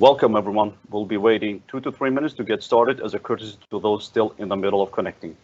Welcome, everyone. We'll be waiting 2 to 3 minutes to get started as a courtesy to those still in the middle of connecting.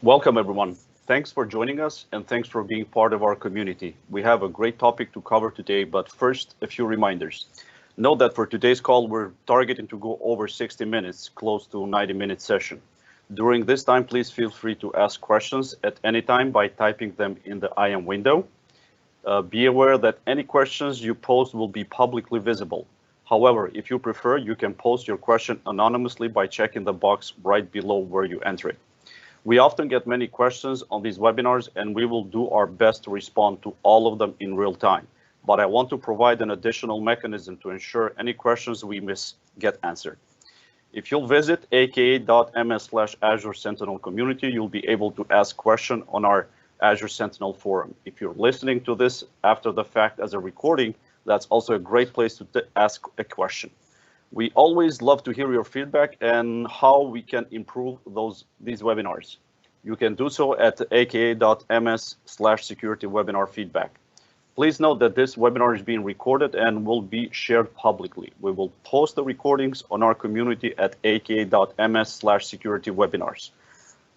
Welcome, everyone. Thanks for joining us and thanks for being part of our community. We have a great topic to cover today, but first, a few reminders. Note that for today's call, we're targeting to go over 60 minutes, close to 90-minute session. During this time, please feel free to ask questions at any time by typing them in the IM window. Be aware that any questions you post will be publicly visible. However, if you prefer, you can post your question anonymously by checking the box right below where you enter it. We often get many questions on these webinars, and we will do our best to respond to all of them in real time. But I want to provide an additional mechanism to ensure any questions we miss get answered. If you'll visit aka.ms/Azure Sentinel community, you'll be able to ask questions on our Azure Sentinel forum. If you're listening to this after the fact as a recording, that's also a great place to ask a question. We always love to hear your feedback and how we can improve these webinars. You can do so at aka.ms/security webinar feedback. Please note that this webinar is being recorded and will be shared publicly. We will post the recordings on our community at aka.ms/security webinars.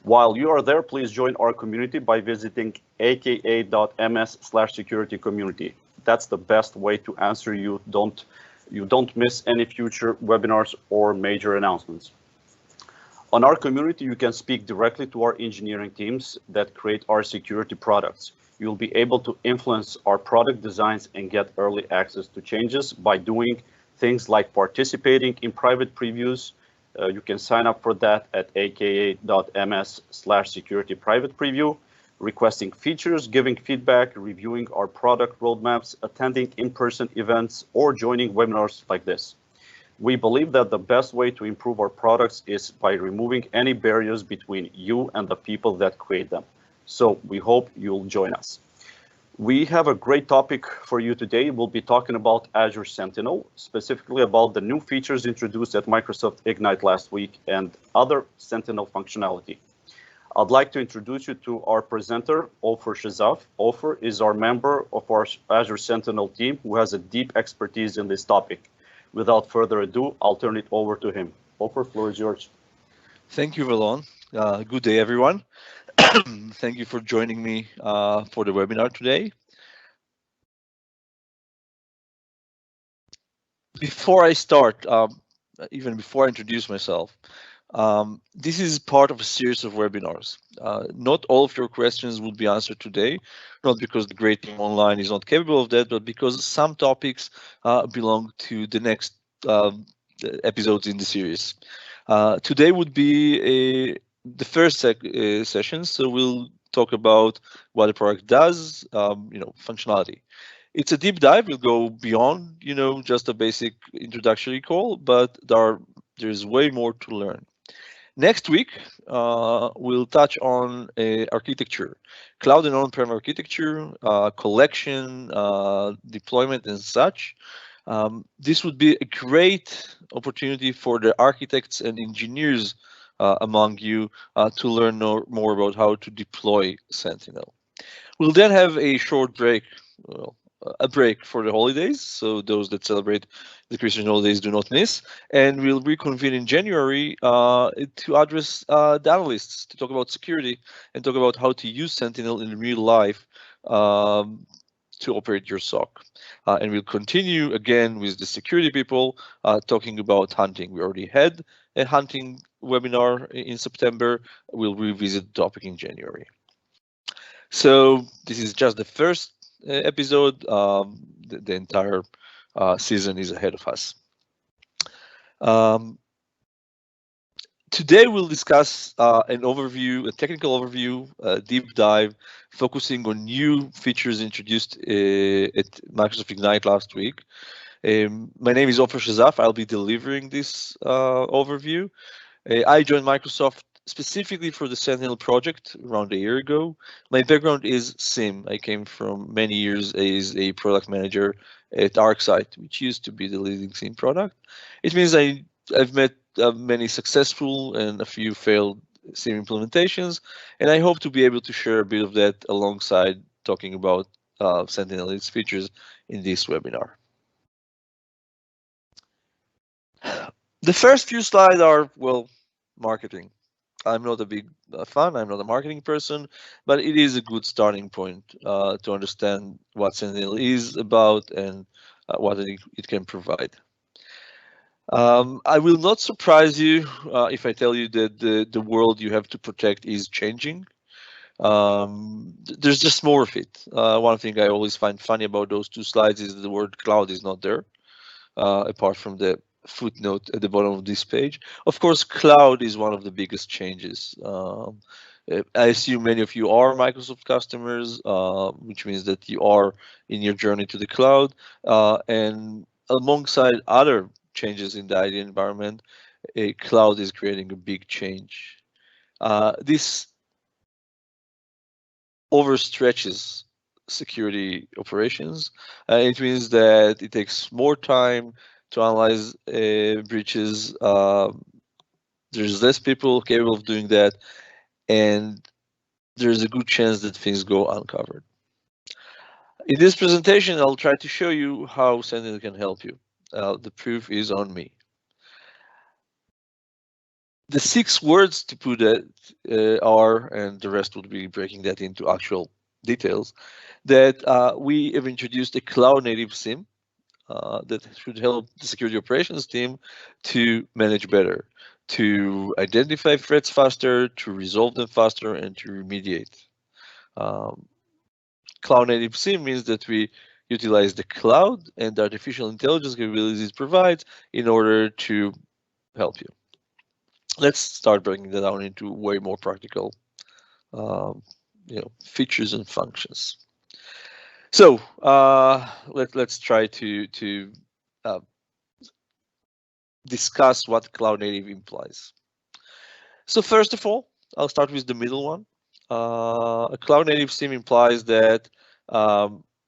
While you are there, please join our community by visiting aka.ms/security community. That's the best way to answer you don't miss any future webinars or major announcements. On our community, you can speak directly to our engineering teams that create our security products. You'll be able to influence our product designs and get early access to changes by doing things like participating in private previews. You can sign up for that at aka.ms/security private preview, requesting features, giving feedback, reviewing our product roadmaps, attending in-person events, or joining webinars like this. We believe that the best way to improve our products is by removing any barriers between you and the people that create them. So we hope you'll join us. We have a great topic for you today. We'll be talking about Azure Sentinel, specifically about the new features introduced at Microsoft Ignite last week and other Sentinel functionality. I'd like to introduce you to our presenter, Ofer Shazaf. Ofer is our member of our Azure Sentinel team who has a deep expertise in this topic. Without further ado, I'll turn it over to him. Ofer, floor is yours. Thank you, Valon. Good day, everyone. Thank you for joining me for the webinar today. Before I start, even before I introduce myself, this is part of a series of webinars. Not all of your questions will be answered today, not because the great team online is not capable of that, but because some topics belong to the next episodes in the series. Today would be the first session, so we'll talk about what the product does, functionality. It's a deep dive. We'll go beyond, just a basic introductory call, but there's way more to learn. Next week, we'll touch on architecture, cloud and on-prem architecture, collection, deployment, and such. This would be a great opportunity for the architects and engineers among you to learn more about how to deploy Sentinel. We'll then have a short break, a break for the holidays, so those that celebrate the Christian holidays do not miss. And we'll reconvene in January to address the analysts, to talk about security and talk about how to use Sentinel in real life to operate your SOC. And we'll continue again with the security people talking about hunting. We already had a hunting webinar in September. We'll revisit the topic in January. So this is just the first episode. The entire season is ahead of us. Today we'll discuss an overview, a technical overview, a deep dive, focusing on new features introduced at Microsoft Ignite last week. My name is Ofer Shazaf. I'll be delivering this overview. I joined Microsoft specifically for the Sentinel project around a year ago. My background is SIEM. I came from many years as a product manager at ArcSight, which used to be the leading SIEM product. It means I've met many successful and a few failed SIEM implementations, and I hope to be able to share a bit of that alongside talking about Sentinel and its features in this webinar. The first few slides are, well, marketing. I'm not a big fan, I'm not a marketing person, but it is a good starting point to understand what Sentinel is about and what it can provide. I will not surprise you if I tell you that the world you have to protect is changing. There's just more of it. One thing I always find funny about those two slides is the word cloud is not there, apart from the footnote at the bottom of this page. Of course, cloud is one of the biggest changes. I assume many of you are Microsoft customers, which means that you are in your journey to the cloud. And alongside other changes in the IT environment, a cloud is creating a big change. This overstretches security operations. It means that it takes more time to analyze breaches. There's less people capable of doing that, and there's a good chance that things go uncovered. In this presentation, I'll try to show you how Sentinel can help you. The proof is on me. The 6 words to put it are, and the rest will be breaking that into actual details, that we have introduced a cloud-native SIEM that should help the security operations team to manage better, to identify threats faster, to resolve them faster, and to remediate. Cloud-native SIEM means that we utilize the cloud and the artificial intelligence capabilities it provides in order to help you. Let's start breaking that down into way more practical features and functions. So let's try to discuss what cloud native implies. So first of all, I'll start with the middle one. A cloud native SIEM implies that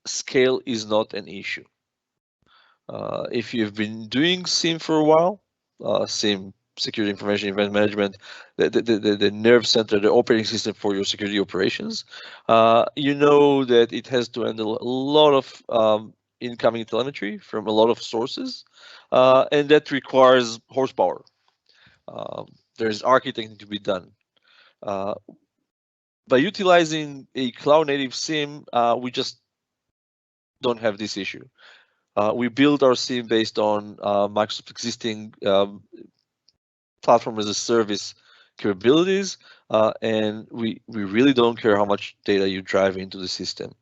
scale is not an issue. If you've been doing SIEM for a while, SIEM, Security Information Event Management, the nerve center, the operating system for your security operations, you know that it has to handle a lot of incoming telemetry from a lot of sources, and that requires horsepower. There's architecting to be done. By utilizing a cloud-native SIEM, we just don't have this issue. We build our SIEM based on Microsoft's existing platform as a service capabilities, and we really don't care how much data you drive into the system.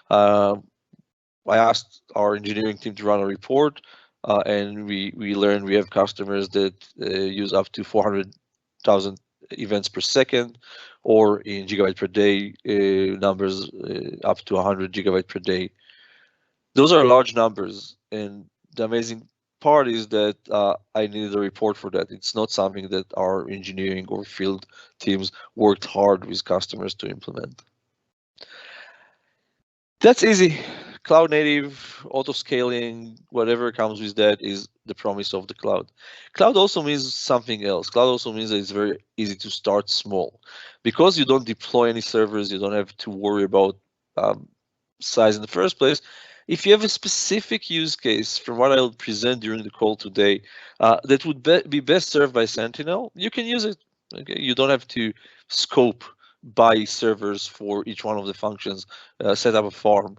I asked our engineering team to run a report, and we learned we have customers that use up to 400,000 events per second, or in gigabyte per day numbers up to 100 gigabyte per day. Those are large numbers, and the amazing part is that I needed a report for that. It's not something that our engineering or field teams worked hard with customers to implement. That's easy. Cloud native, auto scaling, whatever comes with that is the promise of the cloud. Cloud also means something else. Cloud also means that it's very easy to start small. Because you don't deploy any servers, you don't have to worry about size in the first place. If you have a specific use case, from what I'll present during the call today, that would be best served by Sentinel, you can use it. Okay, you don't have to scope buy servers for each one of the functions, set up a farm.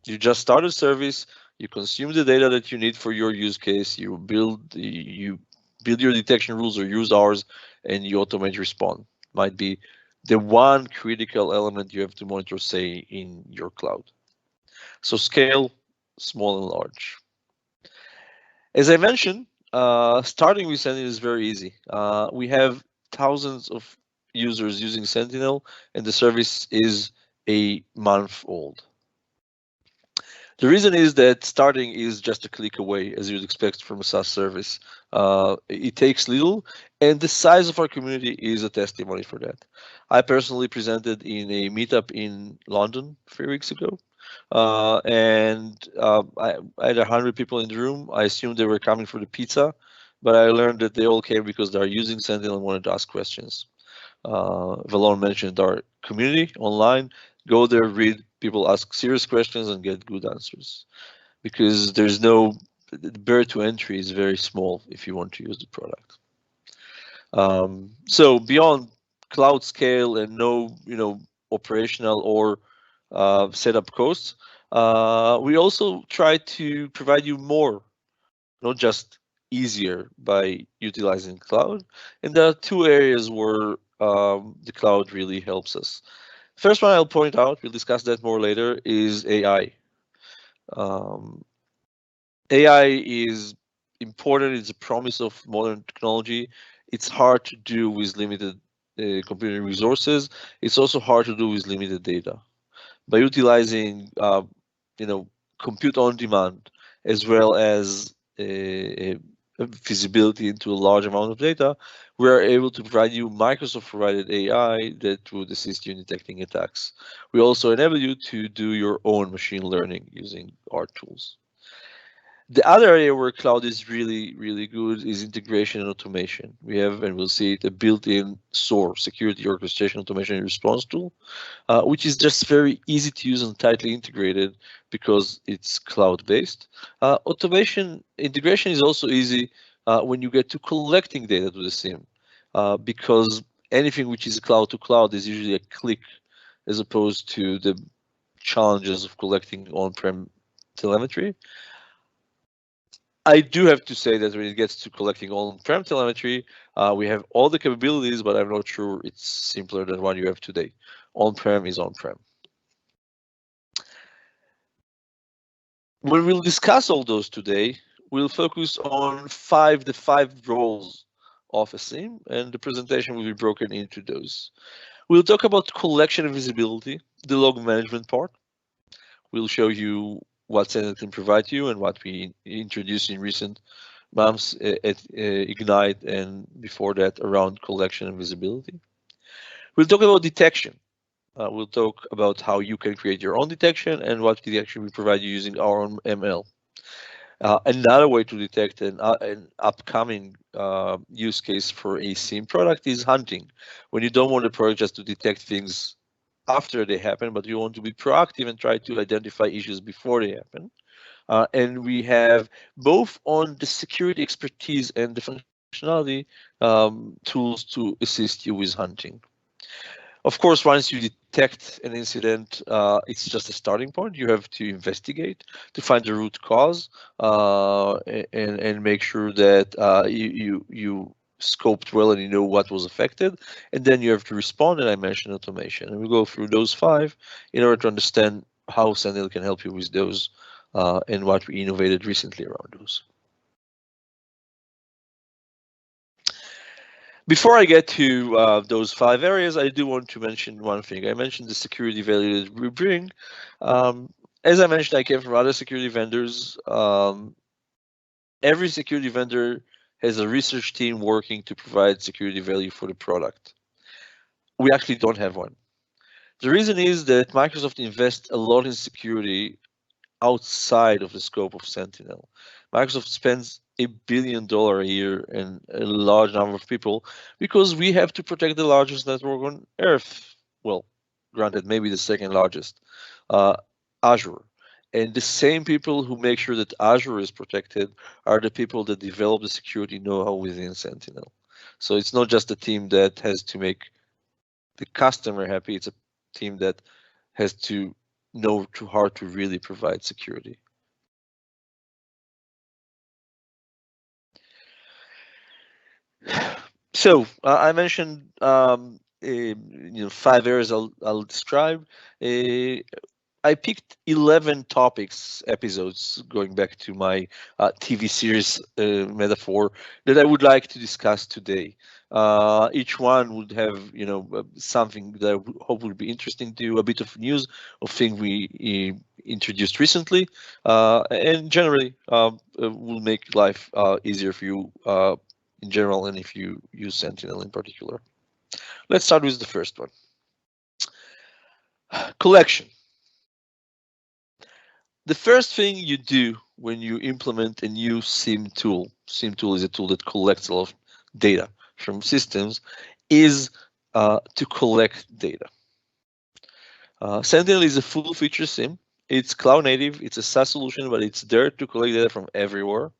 You just start a service, you consume the data that you need for your use case, you build your detection rules or use ours, and you automate response. Might be the one critical element you have to monitor, say, in your cloud. So scale, small and large. As I mentioned, starting with Sentinel is very easy. We have thousands of users using Sentinel, and the service is a month old. The reason is that starting is just a click away, as you'd expect from a SaaS service. It takes little, and the size of our community is a testimony for that. I personally presented in a meetup in London 3 weeks ago, and I had 100 people in the room. I assumed they were coming for the pizza, but I learned that they all came because they are using Sentinel and wanted to ask questions. Valon mentioned our community online. Go there, read, people ask serious questions and get good answers, because there's no, the barrier to entry is very small if you want to use the product. So beyond cloud scale and no, operational or setup costs, we also try to provide you more, not just easier, by utilizing cloud. And there are two areas where the cloud really helps us. First one I'll point out, we'll discuss that more later, is AI. AI is important, it's a promise of modern technology. It's hard to do with limited computing resources. It's also hard to do with limited data. By utilizing, compute on demand, as well as visibility into a large amount of data, we are able to provide you Microsoft-provided AI that would assist you in detecting attacks. We also enable you to do your own machine learning using our tools. The other area where cloud is really, really good is integration and automation. We have, and we'll see it, a built-in SOAR, Security Orchestration Automation and Response tool, which is just very easy to use and tightly integrated because it's cloud-based. Integration is also easy when you get to collecting data to the SIEM, because anything which is cloud to cloud is usually a click, as opposed to the challenges of collecting on-prem telemetry. I do have to say that when it gets to collecting on-prem telemetry, we have all the capabilities, but I'm not sure it's simpler than what you have today. On-prem is on-prem. When we'll discuss all those today, we'll focus on the five roles of a SIEM, and the presentation will be broken into those. We'll talk about collection and visibility, the log management part. We'll show you what Sentinel can provide you and what we introduced in recent months at Ignite and before that around collection and visibility. We'll talk about detection. We'll talk about how you can create your own detection and what detection we provide you using our own ML. Another way to detect an upcoming use case for a SIEM product is hunting, when you don't want the product just to detect things after they happen, but you want to be proactive and try to identify issues before they happen. And we have both on the security expertise and the functionality tools to assist you with hunting. Of course, once you detect an incident, it's just a starting point. You have to investigate to find the root cause and make sure that you scoped well and you know what was affected. And then you have to respond, and I mentioned automation. And we go through those 5 in order to understand how Sentinel can help you with those and what we innovated recently around those. Before I get to those 5 areas, I do want to mention one thing. I mentioned the security value that we bring. As I mentioned, I came from other security vendors. Every security vendor has a research team working to provide security value for the product. We actually don't have one. The reason is that Microsoft invests a lot in security outside of the scope of Sentinel. Microsoft spends $1 billion a year and a large number of people because we have to protect the largest network on earth. Well, granted, maybe the second largest, Azure. And the same people who make sure that Azure is protected are the people that develop the security know-how within Sentinel. So it's not just a team that has to make the customer happy, it's a team that has to know how to really provide security. So I mentioned 5 areas I'll describe. I picked 11 topics, episodes, going back to my TV series metaphor, that I would like to discuss today. Each one would have, something that I hope will be interesting to you, a bit of news of things we introduced recently, and generally will make life easier for you in general, and if you use Sentinel in particular. Let's start with the first one. Collection. The first thing you do when you implement a new SIEM tool is a tool that collects a lot of data from systems, is to collect data. Sentinel is a full-feature SIEM. It's cloud native. It's a SaaS solution, but it's there to collect data from everywhere,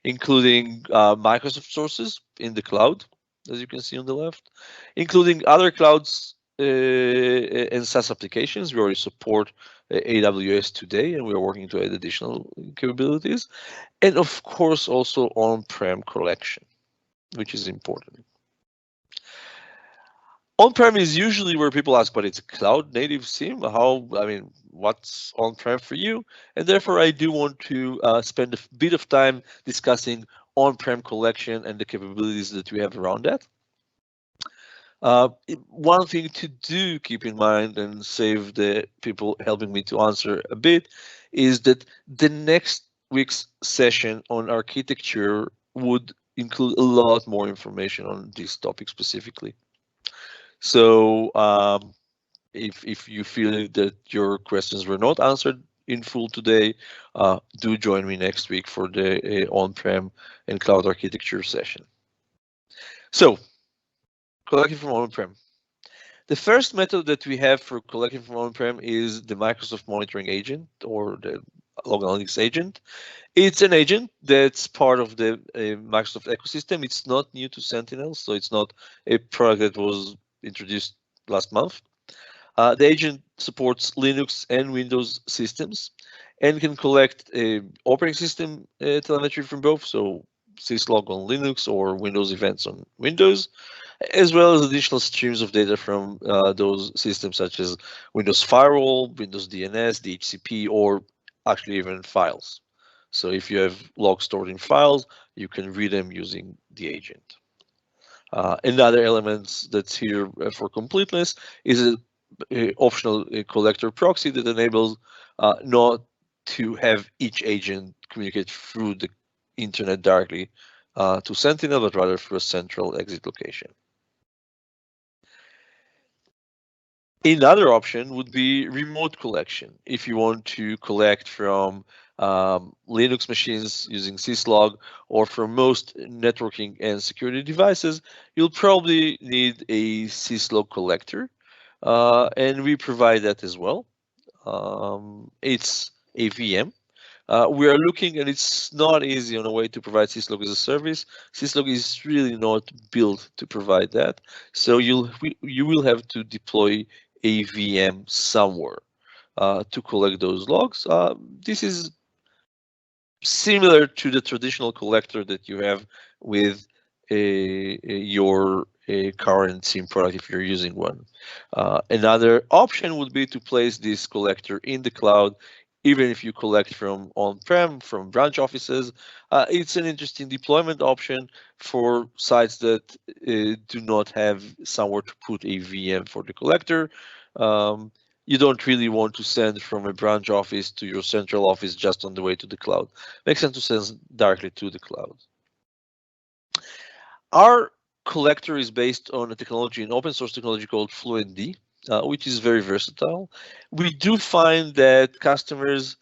including Microsoft sources in the cloud, as you can see on the left, including other clouds and SaaS applications. We already support AWS today, and we are working to add additional capabilities. And of course, also on-prem collection, which is important. On-prem is usually where people ask, but it's a cloud native SIEM. What's on-prem for you? And therefore, I do want to spend a bit of time discussing on-prem collection and the capabilities that we have around that. One thing to do, keep in mind, and save the people helping me to answer a bit, is that the next week's session on architecture would include a lot more information on this topic specifically. So if you feel that your questions were not answered in full today, do join me next week for the on-prem and cloud architecture session. So, collecting from on-prem. The first method that we have for collecting from on-prem is the Microsoft Monitoring Agent, or the Log Analytics Agent. It's an agent that's part of the Microsoft ecosystem. It's not new to Sentinel, so it's not a product that was introduced last month. The agent supports Linux and Windows systems and can collect operating system telemetry from both, so syslog on Linux or Windows events on Windows, as well as additional streams of data from those systems such as Windows Firewall, Windows DNS, DHCP, or actually even files. So if you have logs stored in files, you can read them using the agent. Another element that's here for completeness is an optional collector proxy that enables not to have each agent communicate through the internet directly to Sentinel, but rather through a central exit location. Another option would be remote collection. If you want to collect from Linux machines using syslog, or from most networking and security devices, you'll probably need a syslog collector, and we provide that as well. It's a VM. We are looking, and it's not easy on a way to provide syslog as a service. Syslog is really not built to provide that, so you will have to deploy a VM somewhere to collect those logs. This is similar to the traditional collector that you have with your current SIEM product if you're using one. Another option would be to place this collector in the cloud, even if you collect from on-prem, from branch offices. It's an interesting deployment option for sites that do not have somewhere to put a VM for the collector. You don't really want to send from a branch office to your central office just on the way to the cloud. Makes sense to send directly to the cloud. Our collector is based on a technology, an open source technology called FluentD, which is very versatile. We do find that customers,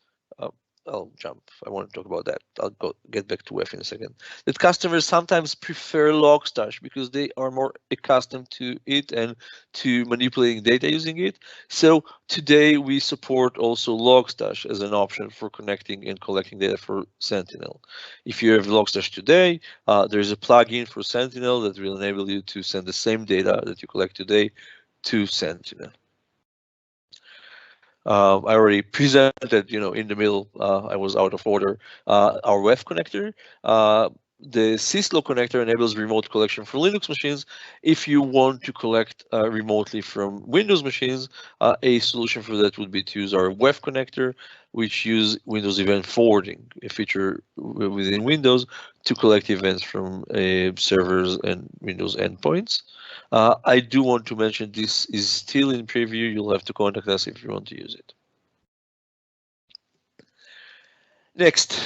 I'll jump. I want to talk about that. I'll get back to WEF in a second. That customers sometimes prefer Logstash because they are more accustomed to it and to manipulating data using it. So today we support also Logstash as an option for connecting and collecting data for Sentinel. If you have Logstash today, there's a plugin for Sentinel that will enable you to send the same data that you collect today to Sentinel. I already presented, in the middle, I was out of order, our WEF connector. The syslog connector enables remote collection for Linux machines. If you want to collect remotely from Windows machines, a solution for that would be to use our WEF connector, which use Windows Event Forwarding, a feature within Windows to collect events from servers and Windows endpoints. I do want to mention this is still in preview. You'll have to contact us if you want to use it. Next,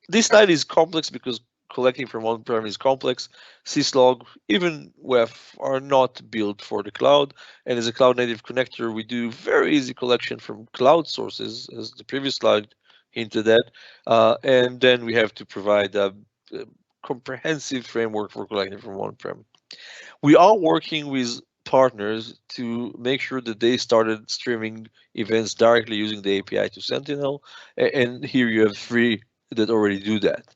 this slide is complex because collecting from on-prem is complex. Syslog, even WEF, are not built for the cloud. And as a cloud-native connector, we do very easy collection from cloud sources, as the previous slide hinted at. And then we have to provide a comprehensive framework for collecting from on-prem. We are working with partners to make sure that they started streaming events directly using the API to Sentinel. And here you have 3 that already do that.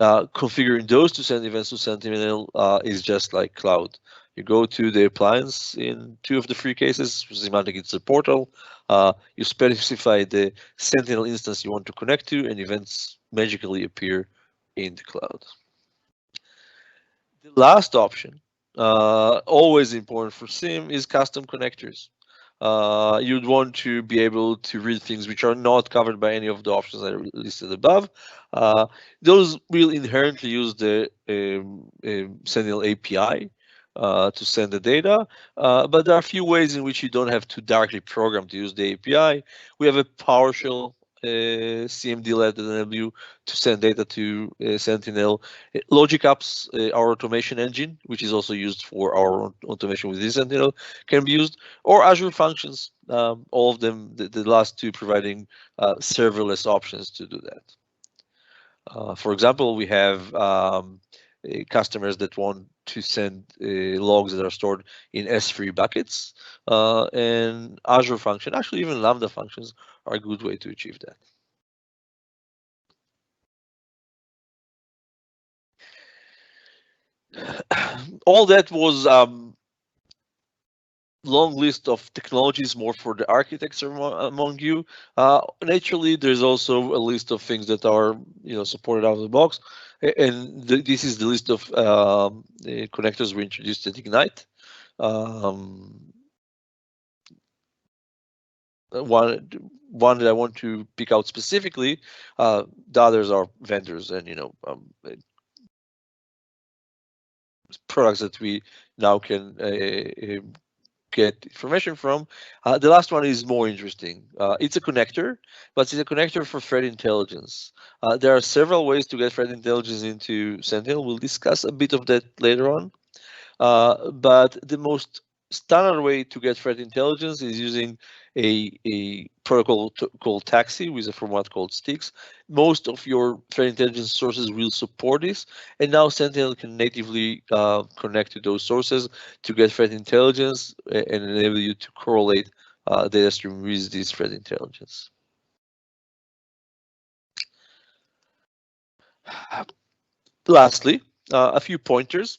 Configuring those to send events to Sentinel is just like cloud. You go to the appliance in 2 of the 3 cases. Semantic, it's a portal. You specify the Sentinel instance you want to connect to, and events magically appear in the cloud. The last option, always important for SIEM, is custom connectors. You'd want to be able to read things which are not covered by any of the options that are listed above. Those will inherently use the Sentinel API to send the data, but there are a few ways in which you don't have to directly program to use the API. We have a PowerShell CMD that enable you to send data to Sentinel. Logic Apps, our automation engine, which is also used for our automation within Sentinel, can be used, or Azure Functions, all of them, the last 2 providing serverless options to do that. For example, we have customers that want to send logs that are stored in S3 buckets, and Azure Function, actually even Lambda functions, are a good way to achieve that. All that was long list of technologies more for the architects among you. Naturally, there's also a list of things that are supported out of the box, and this is the list of connectors we introduced at Ignite. One that I want to pick out specifically. The others are vendors and products that we now can get information from. The last one is more interesting. It's a connector, but it's a connector for threat intelligence. There are several ways to get threat intelligence into Sentinel. We'll discuss a bit of that later on. But the most standard way to get threat intelligence is using a protocol called Taxi with a format called Sticks. Most of your threat intelligence sources will support this, and now Sentinel can natively connect to those sources to get threat intelligence and enable you to correlate data stream with this threat intelligence. Lastly, a few pointers.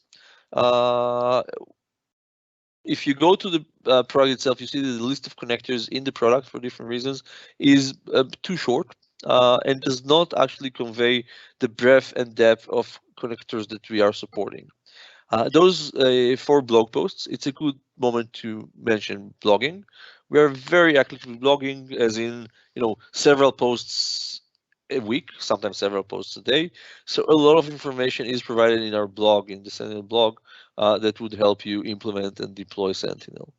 If you go to the product itself, you see that the list of connectors in the product for different reasons is too short and does not actually convey the breadth and depth of connectors that we are supporting. Those 4 blog posts, it's a good moment to mention blogging. We are very actively blogging, as in, several posts a week, sometimes several posts a day. So a lot of information is provided in our blog, in the Sentinel blog, that would help you implement and deploy Sentinel.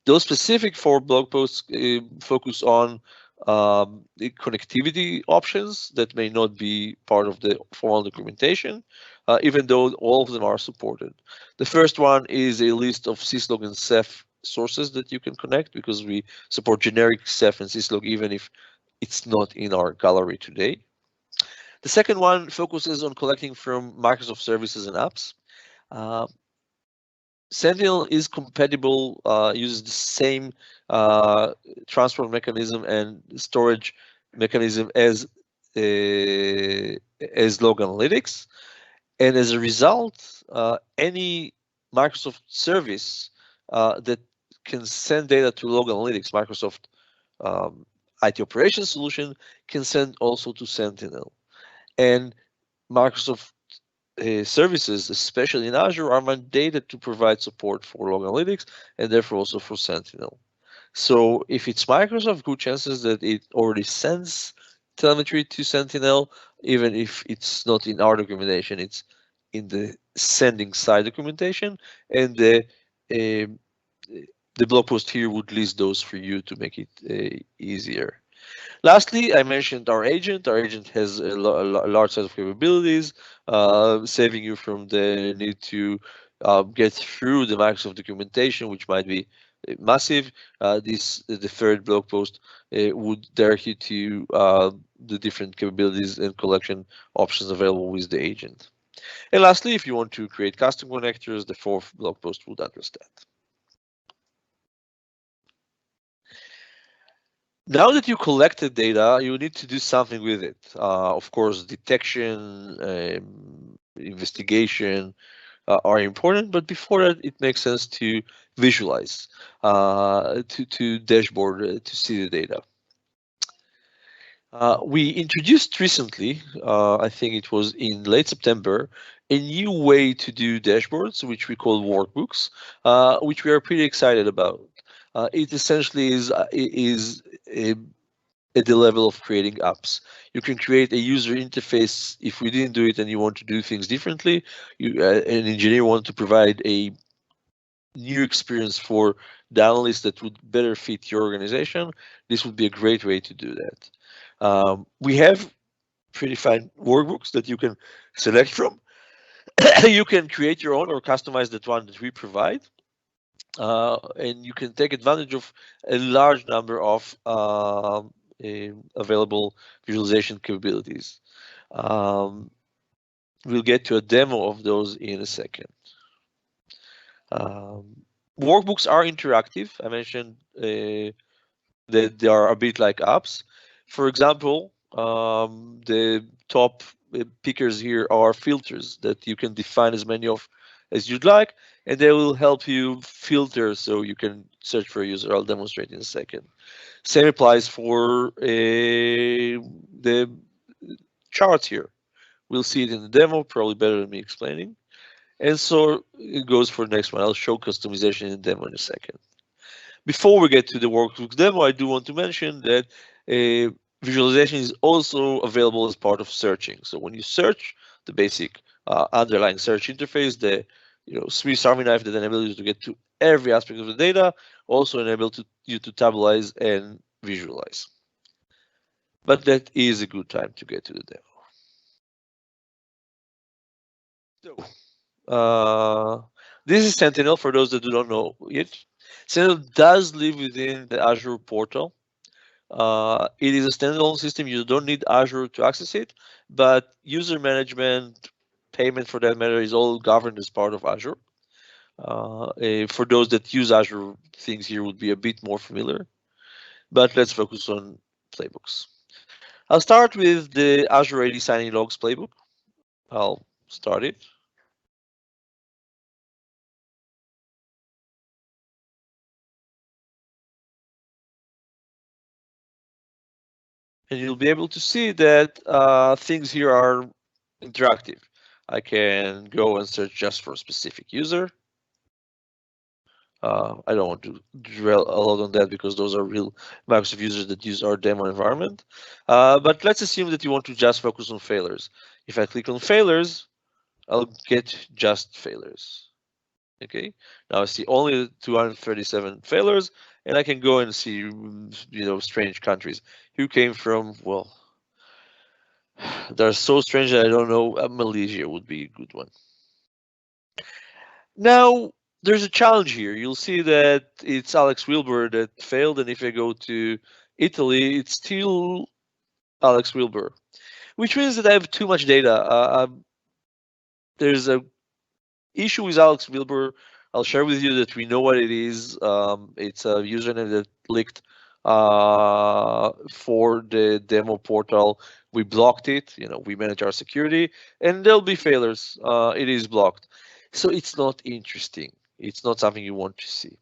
Those specific 4 blog posts focus on the connectivity options that may not be part of the formal documentation, even though all of them are supported. The first one is a list of syslog and Ceph sources that you can connect, because we support generic Ceph and syslog even if it's not in our gallery today. The second one focuses on collecting from Microsoft services and apps. Sentinel is compatible, uses the same transport mechanism and storage mechanism as log analytics, and as a result, any Microsoft service that can send data to log analytics, Microsoft IT operations solution, can send also to Sentinel. And Microsoft services, especially in Azure, are mandated to provide support for log analytics and therefore also for Sentinel. So if it's Microsoft, good chances that it already sends telemetry to Sentinel, even if it's not in our documentation, it's in the sending side documentation, and the blog post here would list those for you to make it easier. Lastly, I mentioned our agent. Our agent has a large set of capabilities, saving you from the need to get through the Microsoft documentation, which might be massive. The third blog post would direct you to the different capabilities and collection options available with the agent. And lastly, if you want to create custom connectors, the 4th blog post would address that. Now that you collected data, you need to do something with it. Of course, detection, investigation are important, but before that, it makes sense to visualize, to dashboard, to see the data. We introduced recently, I think it was in late September, a new way to do dashboards, which we call workbooks, which we are pretty excited about. It essentially is at the level of creating apps. You can create a user interface. If we didn't do it and you want to do things differently, an engineer wants to provide a new experience for the analyst that would better fit your organization, this would be a great way to do that. We have predefined workbooks that you can select from. You can create your own or customize that one that we provide. And you can take advantage of a large number of available visualization capabilities. We'll get to a demo of those in a second. Workbooks are interactive. I mentioned that they are a bit like apps. For example, the top pickers here are filters that you can define as many of as you'd like, and they will help you filter so you can search for a user. I'll demonstrate in a second. Same applies for the charts here. We'll see it in the demo, probably better than me explaining. And so it goes for the next one. I'll show customization in the demo in a second. Before we get to the workbooks demo, I do want to mention that visualization is also available as part of searching. So when you search, the basic underlying search interface, the Swiss Army knife that enables you to get to every aspect of the data, also enables you to tabularize and visualize. But that is a good time to get to the demo. So This is Sentinel for those that do not know it. Sentinel does live within the Azure portal. It is a standalone system. You don't need Azure to access it, but user management, payment for that matter, is all governed as part of Azure. For those that use Azure, things here would be a bit more familiar, but let's focus on playbooks. I'll start with the Azure AD signing logs playbook. I'll start it. And you'll be able to see that things here are interactive. I can go and search just for a specific user. I don't want to dwell a lot on that because those are real Microsoft users that use our demo environment. But let's assume that you want to just focus on failures. If I click on failures, I'll get just failures. Okay, now I see only 237 failures, and I can go and see, strange countries. Who came from? Well, they're so strange that I don't know. Malaysia would be a good one. Now, there's a challenge here. You'll see that it's Alex Wilbur that failed, and if I go to Italy, it's still Alex Wilbur, which means that I have too much data. There's a issue with Alex Wilbur. I'll share with you that we know what it is. It's a username that leaked for the demo portal. We blocked it. We manage our security, and there'll be failures. It is blocked, so it's not interesting. It's not something you want to see.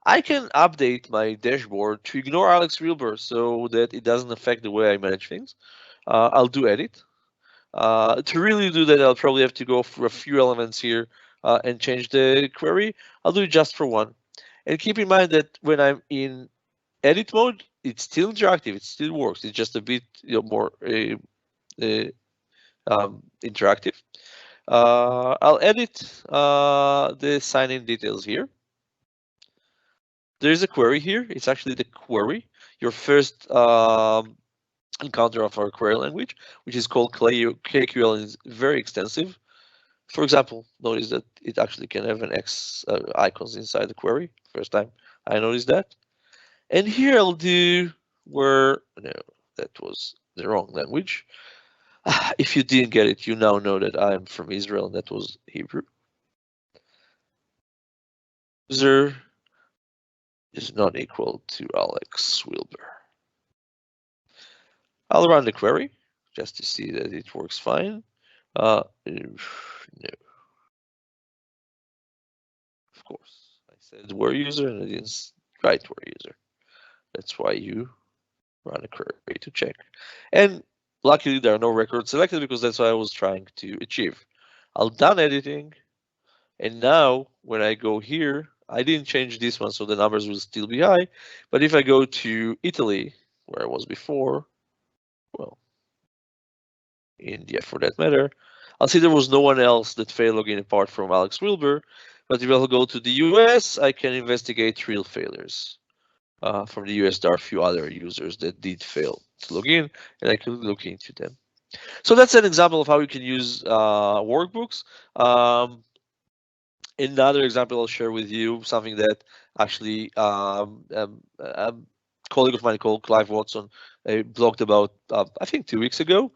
I can update my dashboard to ignore Alex Wilbur so that it doesn't affect the way I manage things. I'll do edit. To really do that, I'll probably have to go for a few elements here and change the query. I'll do it just for one. And keep in mind that when I'm in edit mode, it's still interactive. It still works. It's just a bit more interactive. I'll edit the sign-in details here. There's a query here. It's actually the query, your first encounter of our query language, which is called KQL, and is very extensive. For example, notice that it actually can have an X icons inside the query. First time I noticed that. And here I'll do no, that was the wrong language. If you didn't get it, you now know that I'm from Israel and that was Hebrew. User is not equal to Alex Wilbur. I'll run the query just to see that it works fine. No. Of course, I said where user and I didn't write where user. That's why you run a query to check. And luckily there are no records selected because that's what I was trying to achieve. I'll done editing. And now when I go here, I didn't change this one, so the numbers will still be high. But if I go to Italy, where I was before, well, India for that matter, I'll see there was no one else that failed login apart from Alex Wilbur. But if I'll go to the US, I can investigate real failures. From the US, there are a few other users that did fail to log in, and I can look into them. So that's an example of how you can use workbooks. Another example I'll share with you, something that actually a colleague of mine called Clive Watson blogged about, I think 2 weeks ago.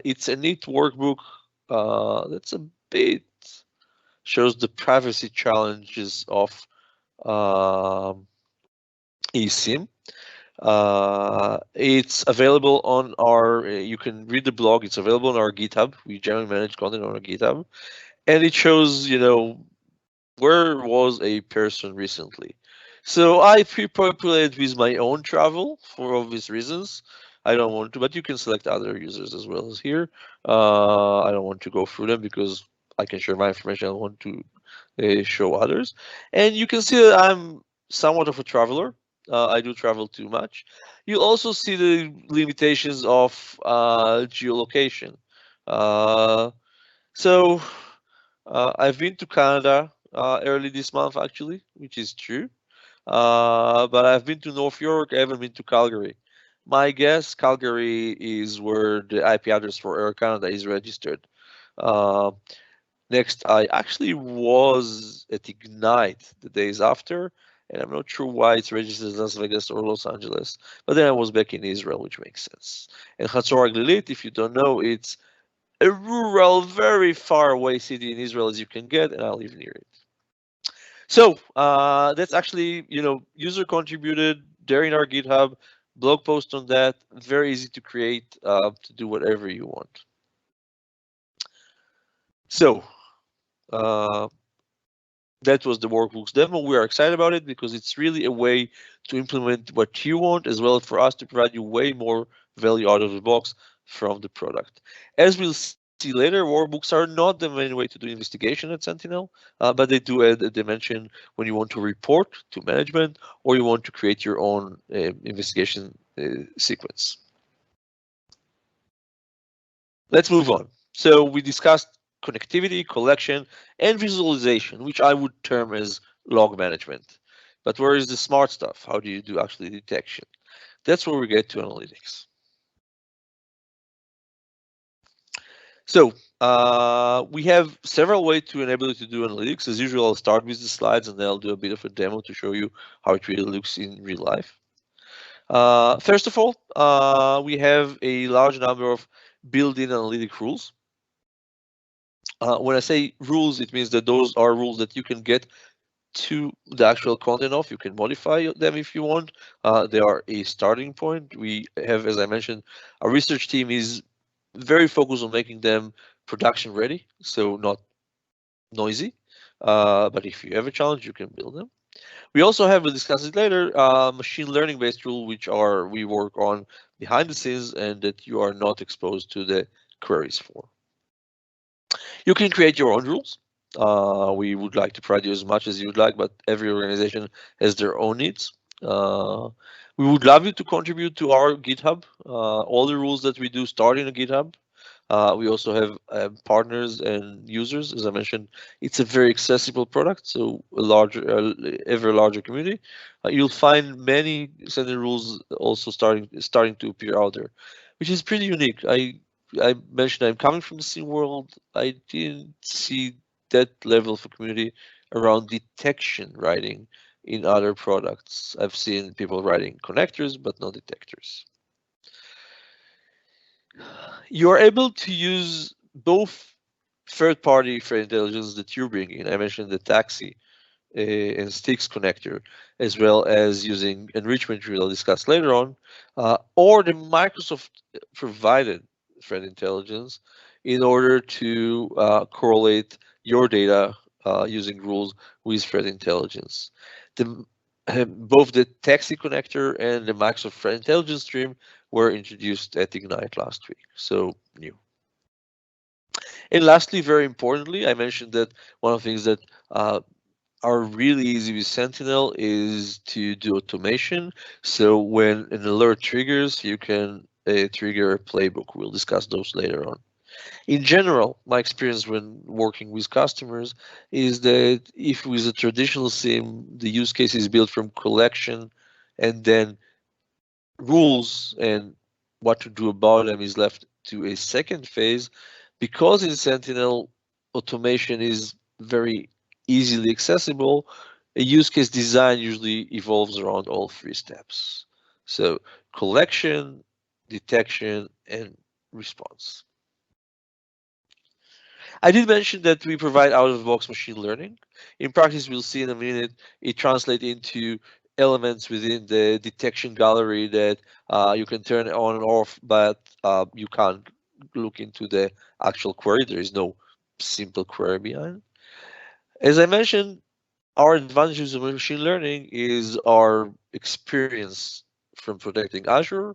It's a neat workbook that's a bit shows the privacy challenges of eSIM. It's available on our, you can read the blog, it's available on our GitHub. We generally manage content on our GitHub. And it shows, where was a person recently. So I pre-populated with my own travel for obvious reasons. I don't want to, but you can select other users as well as here. I don't want to go through them because I can share my information. I don't want to show others. And you can see that I'm somewhat of a traveler. I do travel too much. You also see the limitations of geolocation. So I've been to Canada early this month, actually, which is true. But I've been to North York. I haven't been to Calgary. My guess, Calgary is where the IP address for Air Canada is registered. Next, I actually was at Ignite the days after, and I'm not sure why it's registered as Las Vegas or Los Angeles, but then I was back in Israel, which makes sense. And Hatzor HaGlilit, if you don't know, it's a rural, very far away city in Israel as you can get, and I live near it. So that's actually, user contributed there in our GitHub, blog post on that, very easy to create, to do whatever you want. So that was the workbooks demo. We are excited about it because it's really a way to implement what you want, as well as for us to provide you way more value out of the box from the product. As we'll see later, workbooks are not the main way to do investigation at Sentinel, but they do add a dimension when you want to report to management or you want to create your own investigation sequence. Let's move on. So we discussed connectivity, collection, and visualization, which I would term as log management. But where is the smart stuff? How do you do actually detection? That's where we get to analytics. So we have several ways to enable you to do analytics. As usual, I'll start with the slides and then I'll do a bit of a demo to show you how it really looks in real life. First of all, we have a large number of built-in analytic rules. When I say rules, it means that those are rules that you can get to the actual content of. You can modify them if you want. They are a starting point. We have, as I mentioned, our research team is very focused on making them production ready, so not noisy. But if you have a challenge, you can build them. We also have, we'll discuss it later, machine learning based rules, which are we work on behind the scenes and that you are not exposed to the queries for. You can create your own rules. We would like to provide you as much as you would like, but every organization has their own needs. We would love you to contribute to our GitHub. All the rules that we do start in a GitHub. We also have partners and users. As I mentioned, it's a very accessible product, so a larger, ever larger community. You'll find many Sentinel rules also starting to appear out there, which is pretty unique. I mentioned I'm coming from the scene world. I didn't see that level of a community around detection writing in other products. I've seen people writing connectors, but not detectors. You are able to use both third-party threat intelligence that you bring in. I mentioned the taxi and sticks connector, as well as using enrichment, which I'll discuss later on, or the Microsoft provided threat intelligence in order to correlate your data using rules with threat intelligence. Both the taxi connector and the Microsoft threat intelligence stream were introduced at Ignite last week, so new. And lastly, very importantly, I mentioned that one of the things that are really easy with Sentinel is to do automation. So when an alert triggers, you can trigger a playbook. We'll discuss those later on. In general, my experience when working with customers is that if with a traditional SIEM, the use case is built from collection and then rules and what to do about them is left to a second phase, because in Sentinel, automation is very easily accessible, a use case design usually evolves around all three steps. So collection, detection, and response. I did mention that we provide out-of-the-box machine learning. In practice, we'll see in a minute, it translates into elements within the detection gallery that you can turn on and off, but you can't look into the actual query. There is no simple query behind. As I mentioned, our advantages of machine learning is our experience from protecting Azure,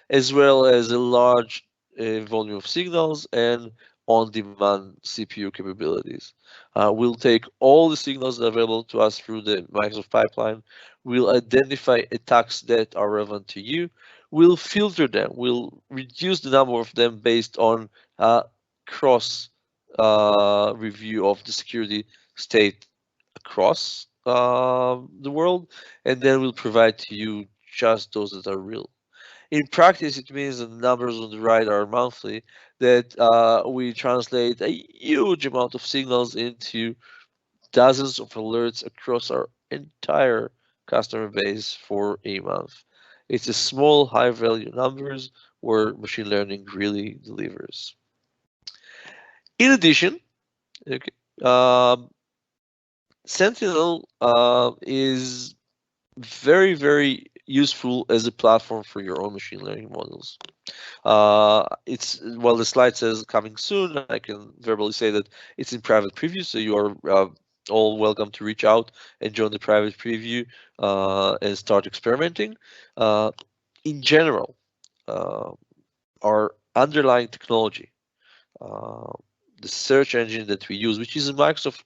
as well as a large volume of signals and on-demand CPU capabilities. We'll take all the signals available to us through the Microsoft pipeline. We'll identify attacks that are relevant to you. We'll filter them. We'll reduce the number of them based on cross review of the security state across the world, and then we'll provide to you just those that are real. In practice, it means the numbers on the right are monthly, that we translate a huge amount of signals into dozens of alerts across our entire customer base for a month. It's a small, high-value numbers where machine learning really delivers. In addition, okay, Sentinel is very useful as a platform for your own machine learning models. It's while the slide says coming soon, I can verbally say that it's in private preview, so you are all welcome to reach out and join the private preview and start experimenting. In general, uh, our underlying technology, uh, the search engine that we use, which is a Microsoft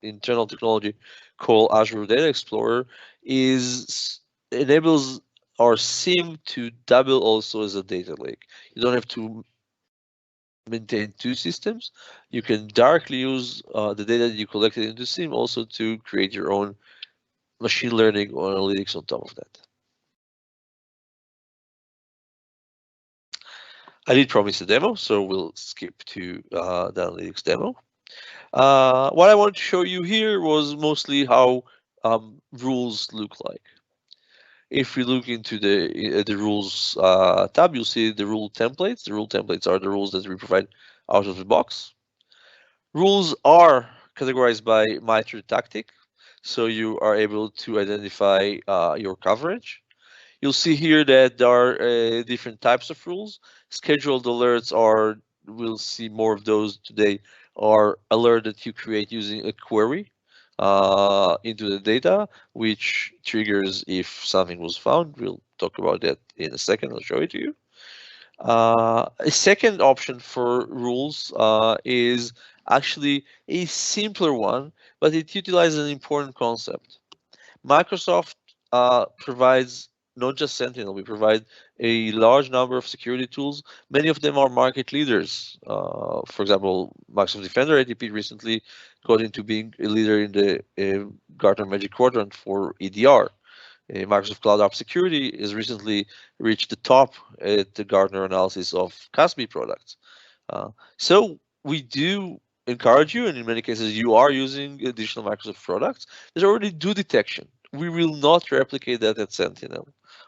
internal technology called Azure Data Explorer, enables our SIEM to double also as a data lake. You don't have to maintain two systems. You can directly use the data that you collected into SIEM also to create your own machine learning or analytics on top of that. I did promise a demo, so we'll skip to the analytics demo. What I wanted to show you here was mostly how rules look like. If we look into the rules tab, you'll see the rule templates. The rule templates are the rules that we provide out of the box. Rules are categorized by MITRE tactic, so you are able to identify your coverage. You'll see here that there are different types of rules. Scheduled alerts are, we'll see more of those today, are alert that you create using a query into the data, which triggers if something was found. We'll talk about that in a second. I'll show it to you. A second option for rules is actually a simpler one, but it utilizes an important concept. Microsoft provides not just Sentinel, we provide a large number of security tools. Many of them are market leaders. For example, Microsoft Defender ATP recently got into being a leader in the Gartner Magic Quadrant for EDR. Microsoft Cloud App Security has recently reached the top at the Gartner analysis of CASB products. So we do encourage you, and in many cases you are using additional Microsoft products that already do detection. We will not replicate that at Sentinel.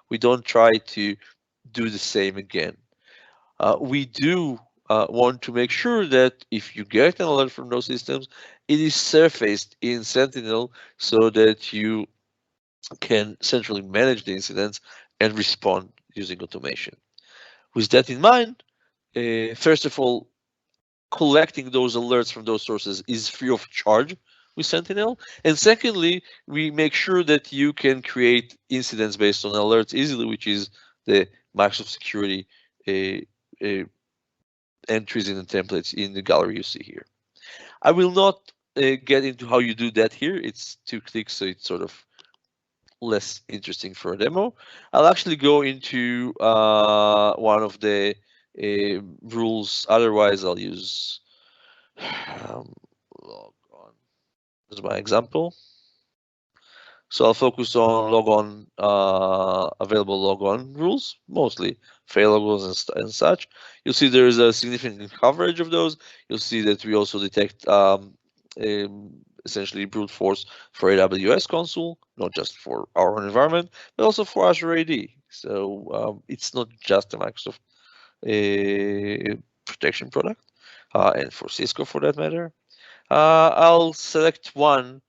We don't try to do the same again. We do want to make sure that if you get an alert from those systems, it is surfaced in Sentinel so that you can centrally manage the incidents and respond using automation. With that in mind, first of all, collecting those alerts from those sources is free of charge with Sentinel. And secondly, we make sure that you can create incidents based on alerts easily, which is the Microsoft Security entries in the templates in the gallery you see here. I will not get into how you do that here. It's 2 clicks, so it's sort of less interesting for a demo. I'll actually go into one of the rules. Otherwise, I'll use log on as my example. So I'll focus on log on, available log on rules, mostly failables and such. You'll see there is a significant coverage of those. You'll see that we also detect essentially brute force for AWS console, not just for our own environment, but also for Azure AD. So it's not just a Microsoft protection product, and for Cisco for that matter. I'll select one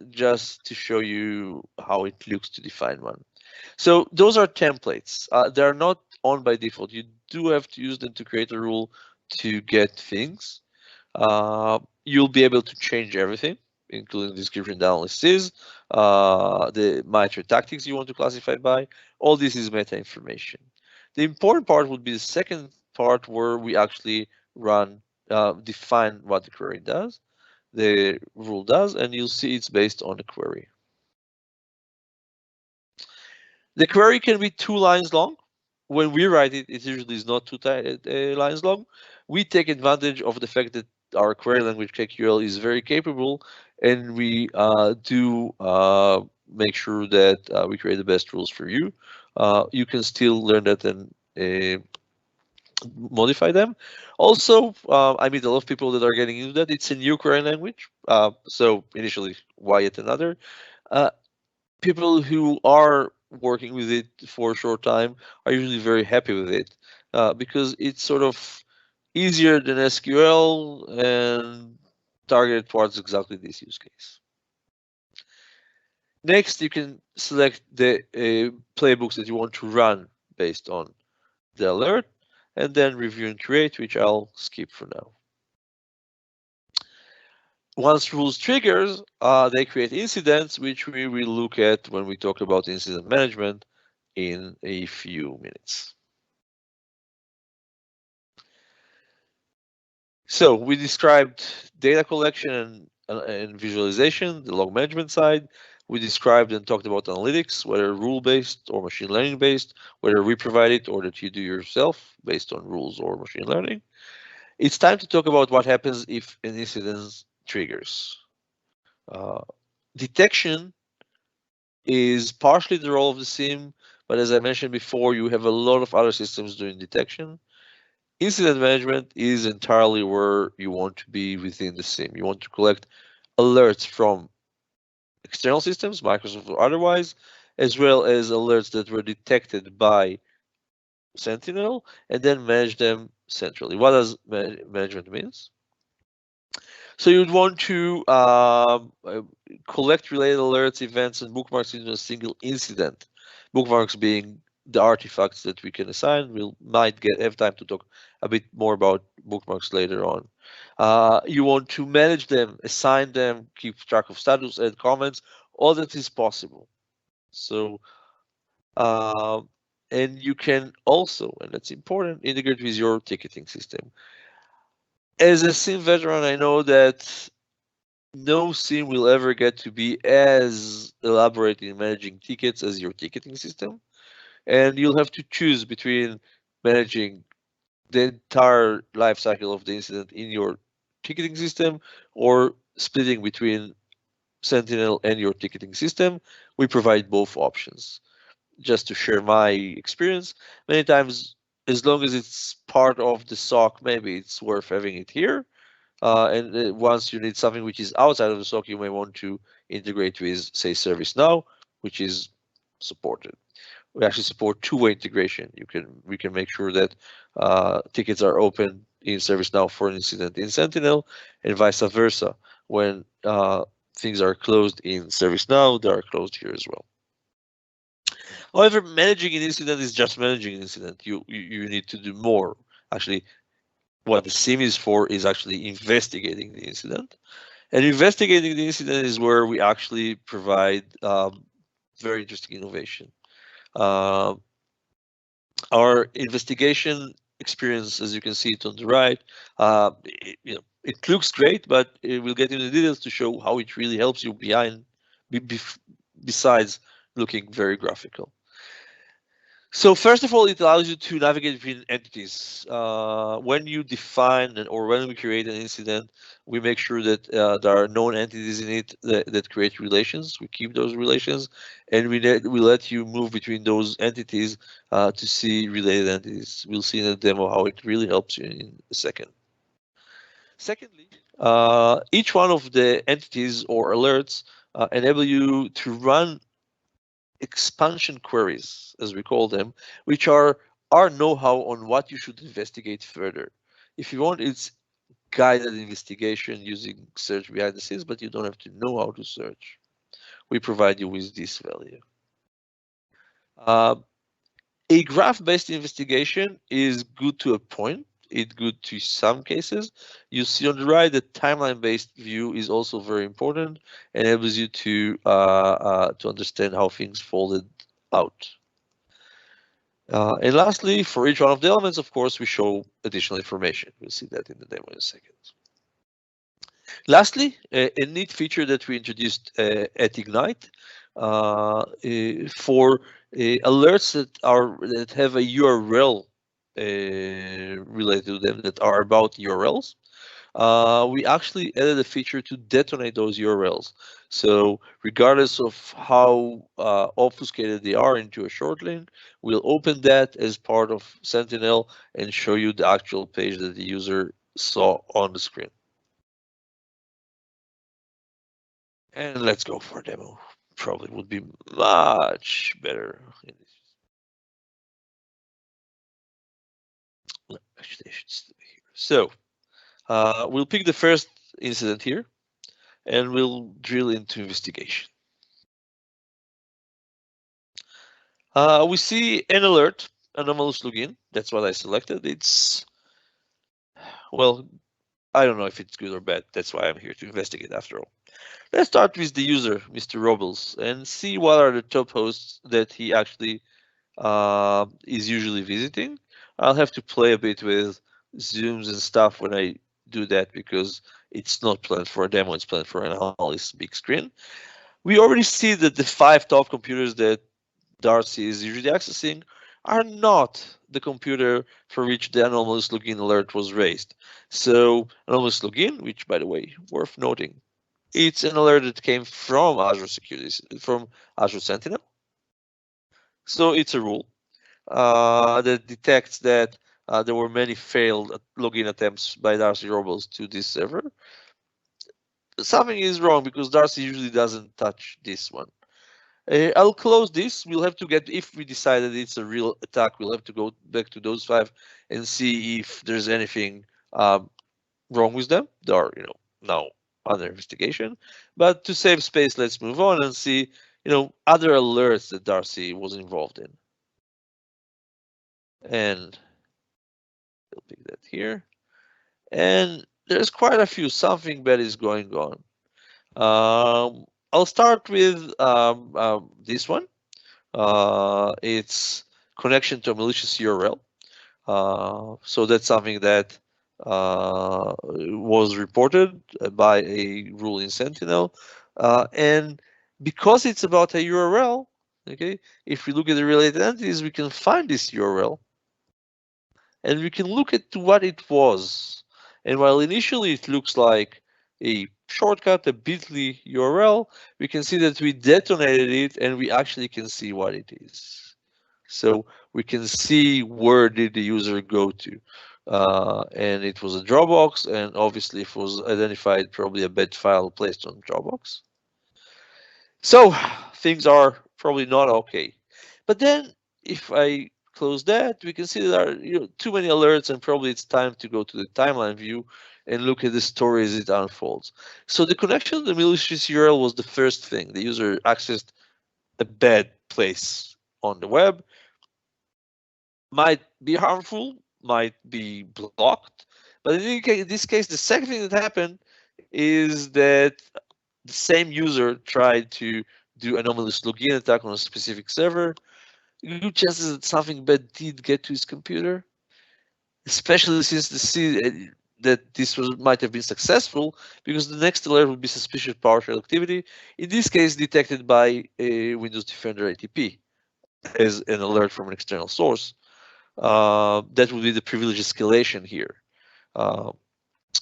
just to show you how it looks to define one. So those are templates. They're not on by default. You do have to use them to create a rule to get things. You'll be able to change everything, including description analysis, the MITRE tactics you want to classify by. All this is meta information. The important part would be the second part where we actually run, define what the query does, the rule does, and you'll see it's based on the query. The query can be 2 lines long. When we write it, it usually is not 2 lines long. We take advantage of the fact that our query language KQL is very capable, and we do make sure that we create the best rules for you. You can still learn that and modify them. Also, I meet a lot of people that are getting into that. It's a new querying language. So initially, why yet another? People who are working with it for a short time are usually very happy with it because it's sort of easier than SQL and targeted towards exactly this use case. Next, you can select the playbooks that you want to run based on the alert, and then review and create, which I'll skip for now. Once rules triggers, they create incidents, which we will look at when we talk about incident management in a few minutes. So we described data collection and visualization, the log management side. We described and talked about analytics, whether rule-based or machine learning-based, whether we provide it or that you do yourself based on rules or machine learning. It's time to talk about what happens if an incident triggers. Detection is partially the role of the SIEM, but as I mentioned before, you have a lot of other systems doing detection. Incident management is entirely where you want to be within the SIEM. You want to collect alerts from external systems, Microsoft or otherwise, as well as alerts that were detected by Sentinel, and then manage them centrally. What does management means? So you'd want to collect related alerts, events, and bookmarks into a single incident. Bookmarks being the artifacts that we can assign. We might have time to talk a bit more about bookmarks later on. You want to manage them, assign them, keep track of status, add comments. All that is possible. So, and you can also, and that's important, integrate with your ticketing system. As a SIEM veteran, I know that no SIEM will ever get to be as elaborate in managing tickets as your ticketing system. And you'll have to choose between managing the entire life cycle of the incident in your ticketing system or splitting between Sentinel and your ticketing system. We provide both options. Just to share my experience, many times, as long as it's part of the SOC, maybe it's worth having it here. And once you need something which is outside of the SOC, you may want to integrate with, say, ServiceNow, which is supported. We actually support two-way integration. We can make sure that tickets are open in ServiceNow for an incident in Sentinel, and vice versa. When things are closed in ServiceNow, they are closed here as well. However, managing an incident is just managing an incident. You need to do more. Actually, what the SIEM is for is actually investigating the incident. And investigating the incident is where we actually provide very interesting innovation. Our investigation experience, as you can see it on the right, it looks great, but we'll get into the details to show how it really helps you besides looking very graphical. So first of all, it allows you to navigate between entities. When you define or when we create an incident, we make sure that there are known entities in it that create relations. We keep those relations, and we let you move between those entities to see related entities. We'll see in the demo how it really helps you in a second. Secondly, each one of the entities or alerts enable you to run expansion queries, as we call them, which are our know-how on what you should investigate further. If you want, it's guided investigation using search behind the scenes, but you don't have to know how to search. We provide you with this value. A graph-based investigation is good to a point. It's good to some cases. You see on the right, the timeline-based view is also very important and enables you to understand how things folded out. And lastly, for each one of the elements, of course, we show additional information. We'll see that in the demo in a second. Lastly, a neat feature that we introduced at Ignite for alerts that have a URL related to them that are about URLs. we actually added a feature to detonate those URLs. So regardless of how obfuscated they are into a short link, we'll open that as part of Sentinel and show you the actual page that the user saw on the screen. And let's go for a demo. Probably would be much better. Actually, I should stay here. So we'll pick the first incident here and we'll drill into investigation. We see an alert, anomalous login. That's what I selected. It's, well, I don't know if it's good or bad. That's why I'm here to investigate after all. Let's start with the user, Mr. Robles, and see what are the top hosts that he actually is usually visiting. I'll have to play a bit with zooms and stuff when I do that because it's not planned for a demo, it's planned for an analyst big screen. We already see that the 5 top computers that Darcy is usually accessing are not the computer for which the anomalous login alert was raised. So anomalous login, which by the way, worth noting, it's an alert that came from Azure Security, from Azure Sentinel. So it's a rule that detects that there were many failed login attempts by Darcy Robles to this server. Something is wrong because Darcy usually doesn't touch this one. I'll close this. We'll have to get, if we decide that it's a real attack, we'll have to go back to those 5 and see if there's anything wrong with them. They are, now under investigation. But to save space, let's move on and see, other alerts that Darcy was involved in. And we'll pick that here. And there's quite a few. Something bad is going on. I'll start with this one. It's connection to a malicious URL. So that's something that was reported by a rule in Sentinel. And because it's about a URL, okay, if we look at the related entities, we can find this URL and we can look at what it was. And while initially it looks like a shortcut, a bit.ly URL, we can see that we detonated it and we actually can see what it is. So we can see where did the user go to. And it was a Dropbox, and obviously it was identified probably a bad file placed on Dropbox. So things are probably not okay. But then if I close that, we can see that there are too many alerts, and probably it's time to go to the timeline view and look at the story as it unfolds. So the connection to the malicious URL was the first thing. The user accessed a bad place on the web. Might be harmful, might be blocked, but in this case, the second thing that happened is that the same user tried to do anomalous login attack on a specific server. Good chances that something bad did get to his computer, especially since that this might have been successful, because the next alert would be suspicious PowerShell activity, in this case detected by a Windows Defender ATP as an alert from an external source. That would be the privilege escalation here.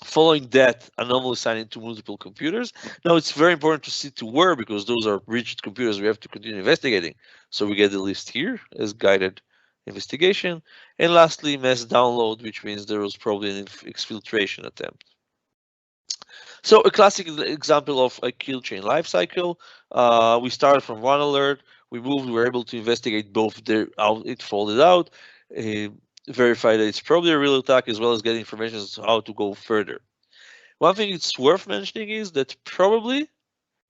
Following that, anomaly signing to multiple computers. Now it's very important to see to where, because those are breached computers we have to continue investigating. So we get the list here as guided investigation. And lastly, mass download, which means there was probably an exfiltration attempt. So a classic example of a kill chain lifecycle. We started from one alert, we moved, we were able to investigate both it folded out, verify that it's probably a real attack, as well as get information as to how to go further. One thing it's worth mentioning is that probably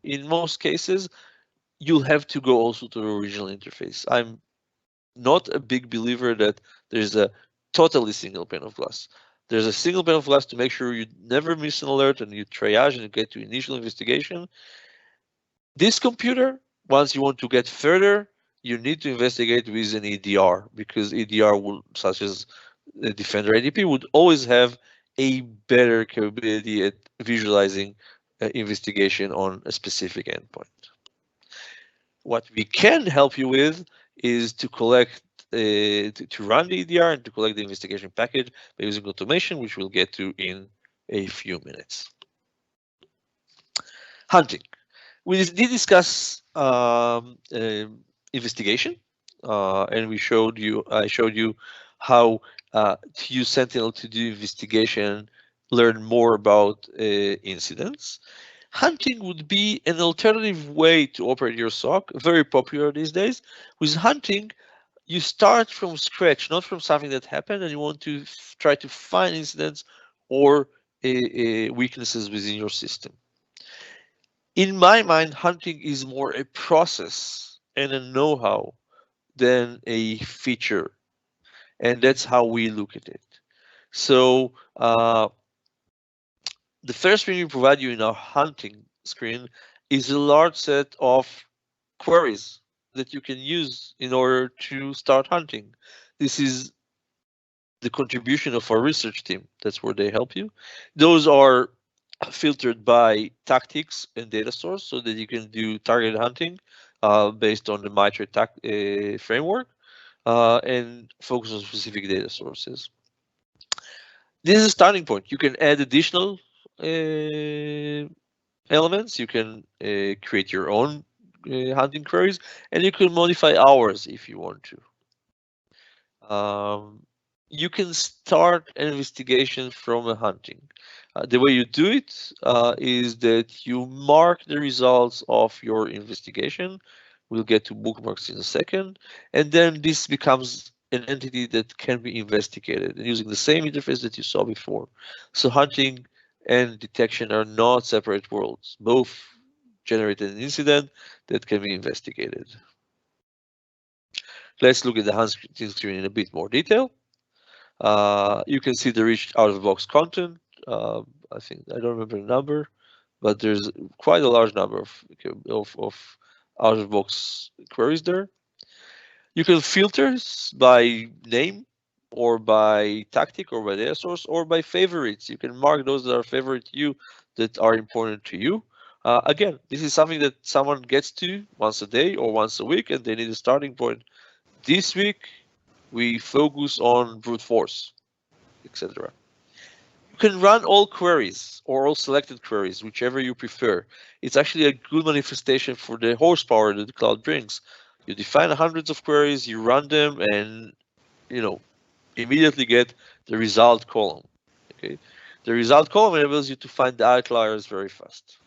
in most cases, you'll have to go also to the original interface. I'm not a big believer that there's a totally single pane of glass. There's a single pane of glass to make sure you never miss an alert and you triage and you get to initial investigation. This computer, once you want to get further, you need to investigate with an EDR, because EDR will, such as the Defender ADP, would always have a better capability at visualizing investigation on a specific endpoint. What we can help you with is to collect, to run the EDR and to collect the investigation package by using automation, which we'll get to in a few minutes. Hunting. We did discuss investigation, and I showed you how to use Sentinel to do investigation, learn more about incidents. Hunting would be an alternative way to operate your SOC, very popular these days. With hunting, you start from scratch, not from something that happened, and you want to try to find incidents or weaknesses within your system. In my mind, hunting is more a process and a know-how than a feature, and that's how we look at it. So the first thing we provide you in our hunting screen is a large set of queries that you can use in order to start hunting. This is the contribution of our research team. That's where they help you. Those are filtered by tactics and data source so that you can do targeted hunting based on the MITRE framework and focus on specific data sources. This is a starting point. You can add additional elements. You can create your own hunting queries, and you can modify ours if you want to. You can start an investigation from a hunting. The way you do it is that you mark the results of your investigation. We'll get to bookmarks in a second. And then this becomes an entity that can be investigated using the same interface that you saw before. So hunting and detection are not separate worlds. Both generate an incident that can be investigated. Let's look at the hunting screen in a bit more detail. You can see the rich out-of-the-box content. I think I don't remember the number, but there's quite a large number of out-of-the-box queries there. You can filter by name or by tactic or by data source or by favorites. You can mark those that are favorite to you, that are important to you. Again, this is something that someone gets to once a day or once a week, and they need a starting point. This week, we focus on brute force, etc. You can run all queries or all selected queries, whichever you prefer. It's actually a good manifestation for the horsepower that the cloud brings. You define hundreds of queries, you run them, and immediately get the result column. Okay, the result column enables you to find the outliers very fast.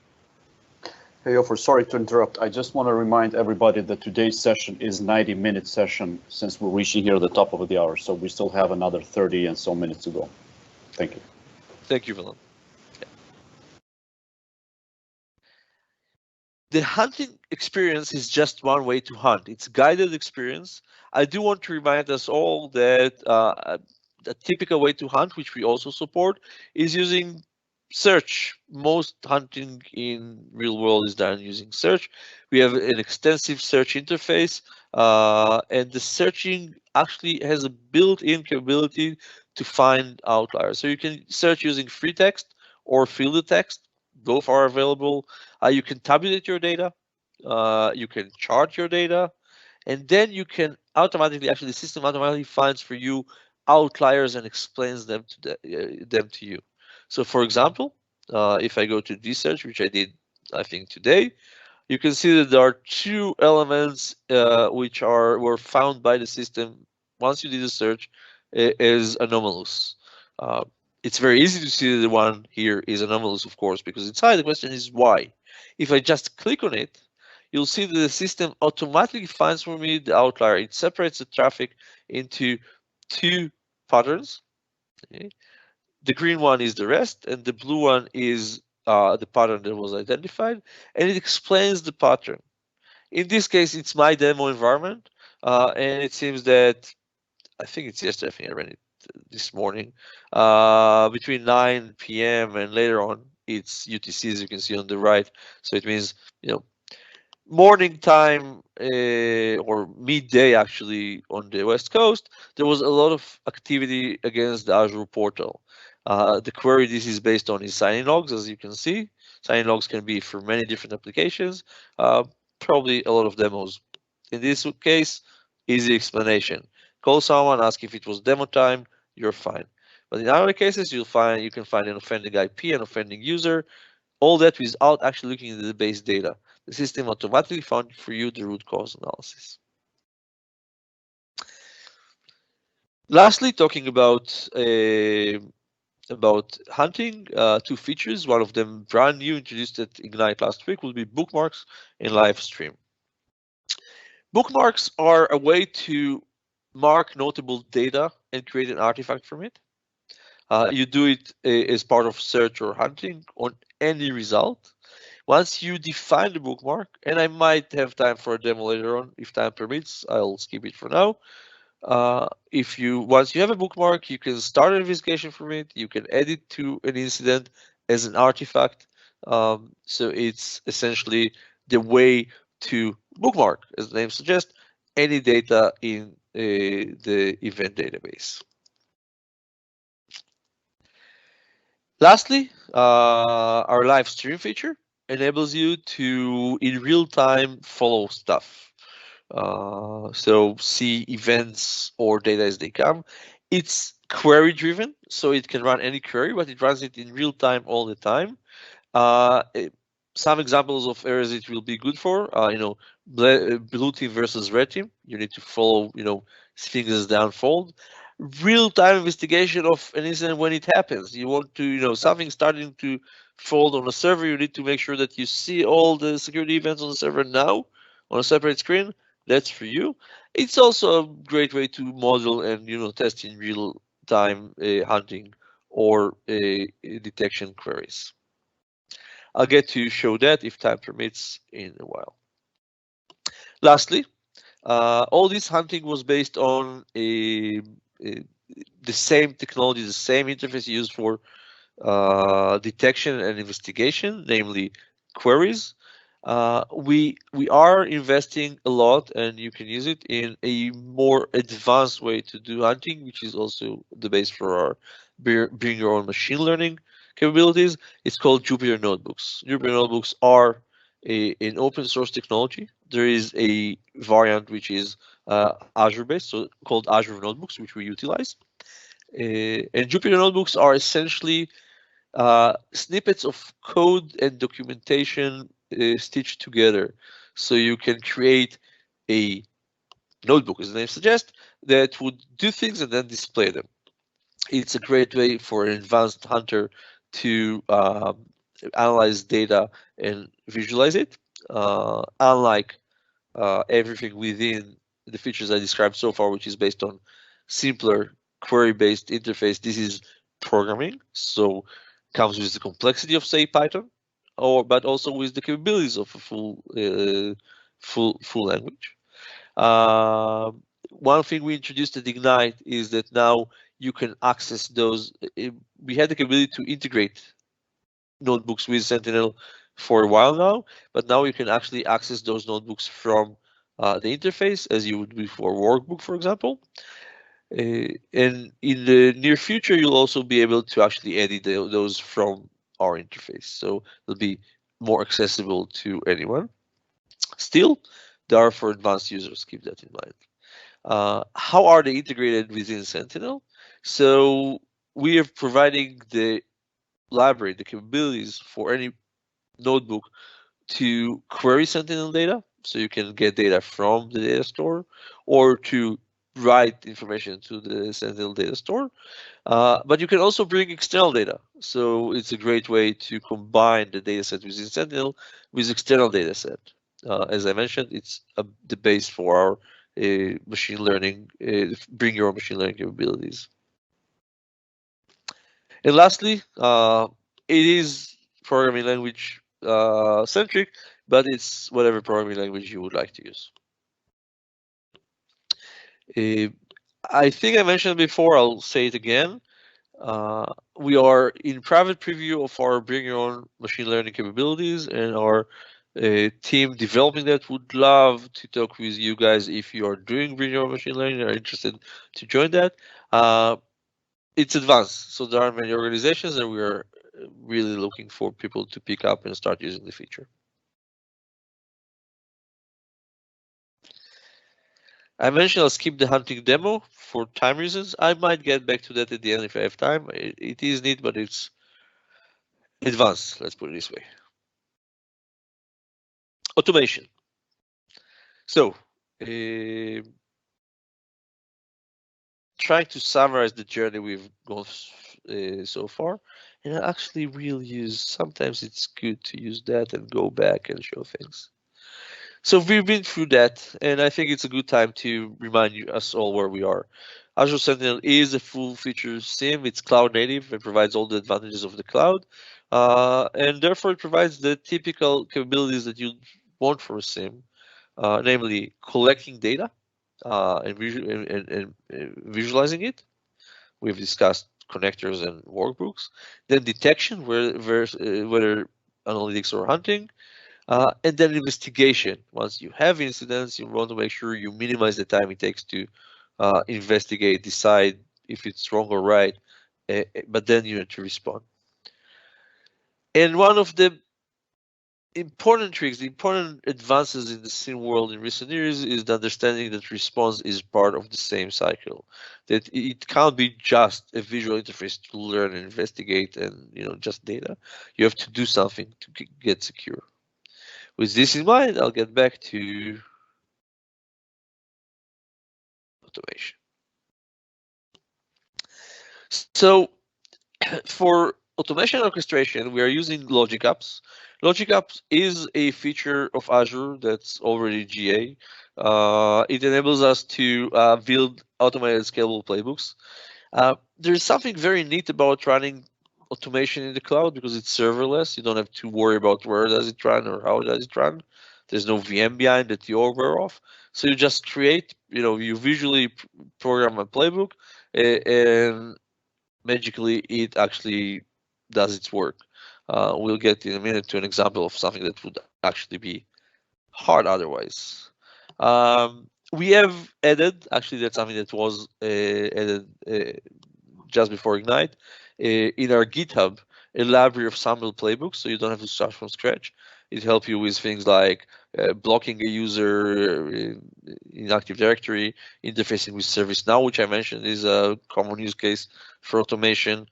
Hey, Ofer, sorry to interrupt. I just want to remind everybody that today's session is 90-minute session since we're reaching here at the top of the hour. So we still have another 30 and so minutes to go. Thank you. Thank you, Milan. Yeah. The hunting experience is just one way to hunt. It's a guided experience. I do want to remind us all that a typical way to hunt, which we also support, is using search. Most hunting in real world is done using search. We have an extensive search interface, and the searching actually has a built-in capability to find outliers. So you can search using free text or filtered text. Both are available. You can tabulate your data. You can chart your data, and then you can automatically, actually, the system automatically finds for you outliers and explains them to you. So, for example, if I go to this search, which I did, I think today, you can see that there are two elements which were found by the system once you did a search as anomalous. It's very easy to see that the one here is anomalous, of course, because it's high. The question is why. If I just click on it, you'll see that the system automatically finds for me the outlier. It separates the traffic into two patterns. Okay. The green one is the rest, and the blue one is the pattern that was identified, and it explains the pattern. In this case, it's my demo environment, and it seems that, I think it's yesterday, I think I ran it this morning, between 9 p.m. and later on, it's UTC, as you can see on the right. So it means, morning time or midday actually on the West Coast, there was a lot of activity against the Azure portal. The query this is based on is sign-in logs, as you can see. Sign-in logs can be for many different applications, probably a lot of demos. In this case, easy explanation. Call someone, ask if it was demo time, you're fine. But in other cases, you can find an offending IP, an offending user, all that without actually looking at the base data. The system automatically found for you the root cause analysis. Lastly, talking about hunting, two features. One of them brand new, introduced at Ignite last week, will be bookmarks and live stream. Bookmarks are a way to mark notable data and create an artifact from it. You do it as part of search or hunting on any result. Once you define the bookmark, and I might have time for a demo later on if time permits, I'll skip it for now. Once you have a bookmark, you can start an investigation from it. You can add it to an incident as an artifact. So it's essentially the way to bookmark, as the name suggests, any data in the event database. Lastly, our live stream feature enables you to, in real time, follow stuff. So see events or data as they come. It's query driven, so it can run any query, but it runs it in real time all the time. Some examples of areas it will be good for, blue team versus red team. You need to follow, things as they unfold. Real-time investigation of an incident when it happens. You want to, something starting to fold on a server. You need to make sure that you see all the security events on the server now on a separate screen. That's for you. It's also a great way to model and test in real time hunting or detection queries. I'll get to show that if time permits in a while. Lastly, all this hunting was based on the same technology, the same interface used for detection and investigation, namely queries. We are investing a lot, and you can use it in a more advanced way to do hunting, which is also the base for our bring your own machine learning capabilities. It's called Jupyter Notebooks. Jupyter Notebooks are an open source technology. There is a variant which is Azure based, so called Azure Notebooks, which we utilize. And Jupyter Notebooks are essentially snippets of code and documentation stitched together. So you can create a notebook, as the name suggests, that would do things and then display them. It's a great way for an advanced hunter to analyze data and visualize it. Unlike everything within the features I described so far, which is based on simpler query-based interface, this is programming, so comes with the complexity of, say, Python, but also with the capabilities of a full language. One thing we introduced at Ignite is that now you can access those. We had the capability to integrate notebooks with Sentinel for a while now, but now you can actually access those notebooks from the interface as you would be for workbook, for example. And in the near future, you'll also be able to actually edit those from our interface. So they'll be more accessible to anyone. Still, they are for advanced users, keep that in mind. How are they integrated within Sentinel? So we are providing the library, the capabilities for any notebook to query Sentinel data, so you can get data from the data store, or to write information to the Sentinel data store. But you can also bring external data. So it's a great way to combine the data set within Sentinel with external data set. As I mentioned, it's the base for our machine learning, bring your own machine learning capabilities. And lastly, it is programming language centric, but it's whatever programming language you would like to use. I think I mentioned before, I'll say it again. We are in private preview of our bring your own machine learning capabilities, and our team developing that would love to talk with you guys if you are doing bring your own machine learning and are interested to join that. It's advanced, so there aren't many organizations, and we are really looking for people to pick up and start using the feature. I mentioned I'll skip the hunting demo for time reasons. I might get back to that at the end if I have time. It is neat, but it's advanced, let's put it this way. Automation. So, trying to summarize the journey we've gone so far, and I actually will use, sometimes it's good to use that and go back and show things. So we've been through that, and I think it's a good time to remind us all where we are. Azure Sentinel is a full-feature SIEM. It's cloud native and provides all the advantages of the cloud, and therefore it provides the typical capabilities that you want for a SIEM, namely collecting data and visualizing it. We've discussed connectors and workbooks. Then detection, whether analytics or hunting. And then investigation. Once you have incidents, you want to make sure you minimize the time it takes to investigate, decide if it's wrong or right, but then you need to respond. And one of the important tricks, the important advances in the SIEM world in recent years is the understanding that response is part of the same cycle. That it can't be just a visual interface to learn and investigate and just data. You have to do something to get secure. With this in mind, I'll get back to automation. So for automation orchestration, we are using Logic Apps. Logic Apps is a feature of Azure that's already GA. It enables us to build automated scalable playbooks. There's something very neat about running automation in the cloud because it's serverless. You don't have to worry about where does it run or how does it run. There's no VM behind that you're aware of. So you just create, you visually program a playbook and magically it actually does its work. We'll get in a minute to an example of something that would actually be hard otherwise. We have added, actually that's something that was added just before Ignite, in our GitHub, a library of sample playbooks, so you don't have to start from scratch. It helps you with things like blocking a user in Active Directory, interfacing with ServiceNow, which I mentioned is a common use case for automation,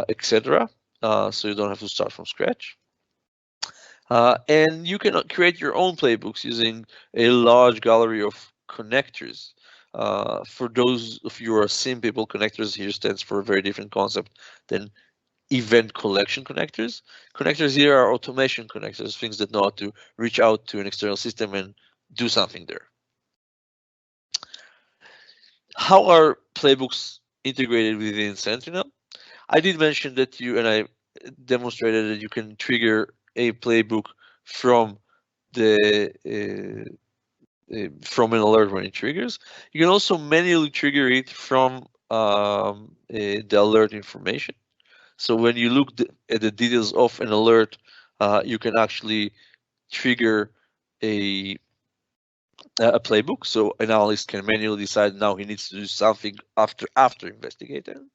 etc. So you don't have to start from scratch. And you can create your own playbooks using a large gallery of connectors. For those of you who are SIEM people, connectors here stands for a very different concept than event collection connectors. Connectors here are automation connectors, things that know how to reach out to an external system and do something there. How are playbooks integrated within Sentinel? I did mention that I demonstrated that you can trigger a playbook from from an alert when it triggers. You can also manually trigger it from the alert information. So when you look at the details of an alert, you can actually trigger a playbook. So an analyst can manually decide now he needs to do something after investigating.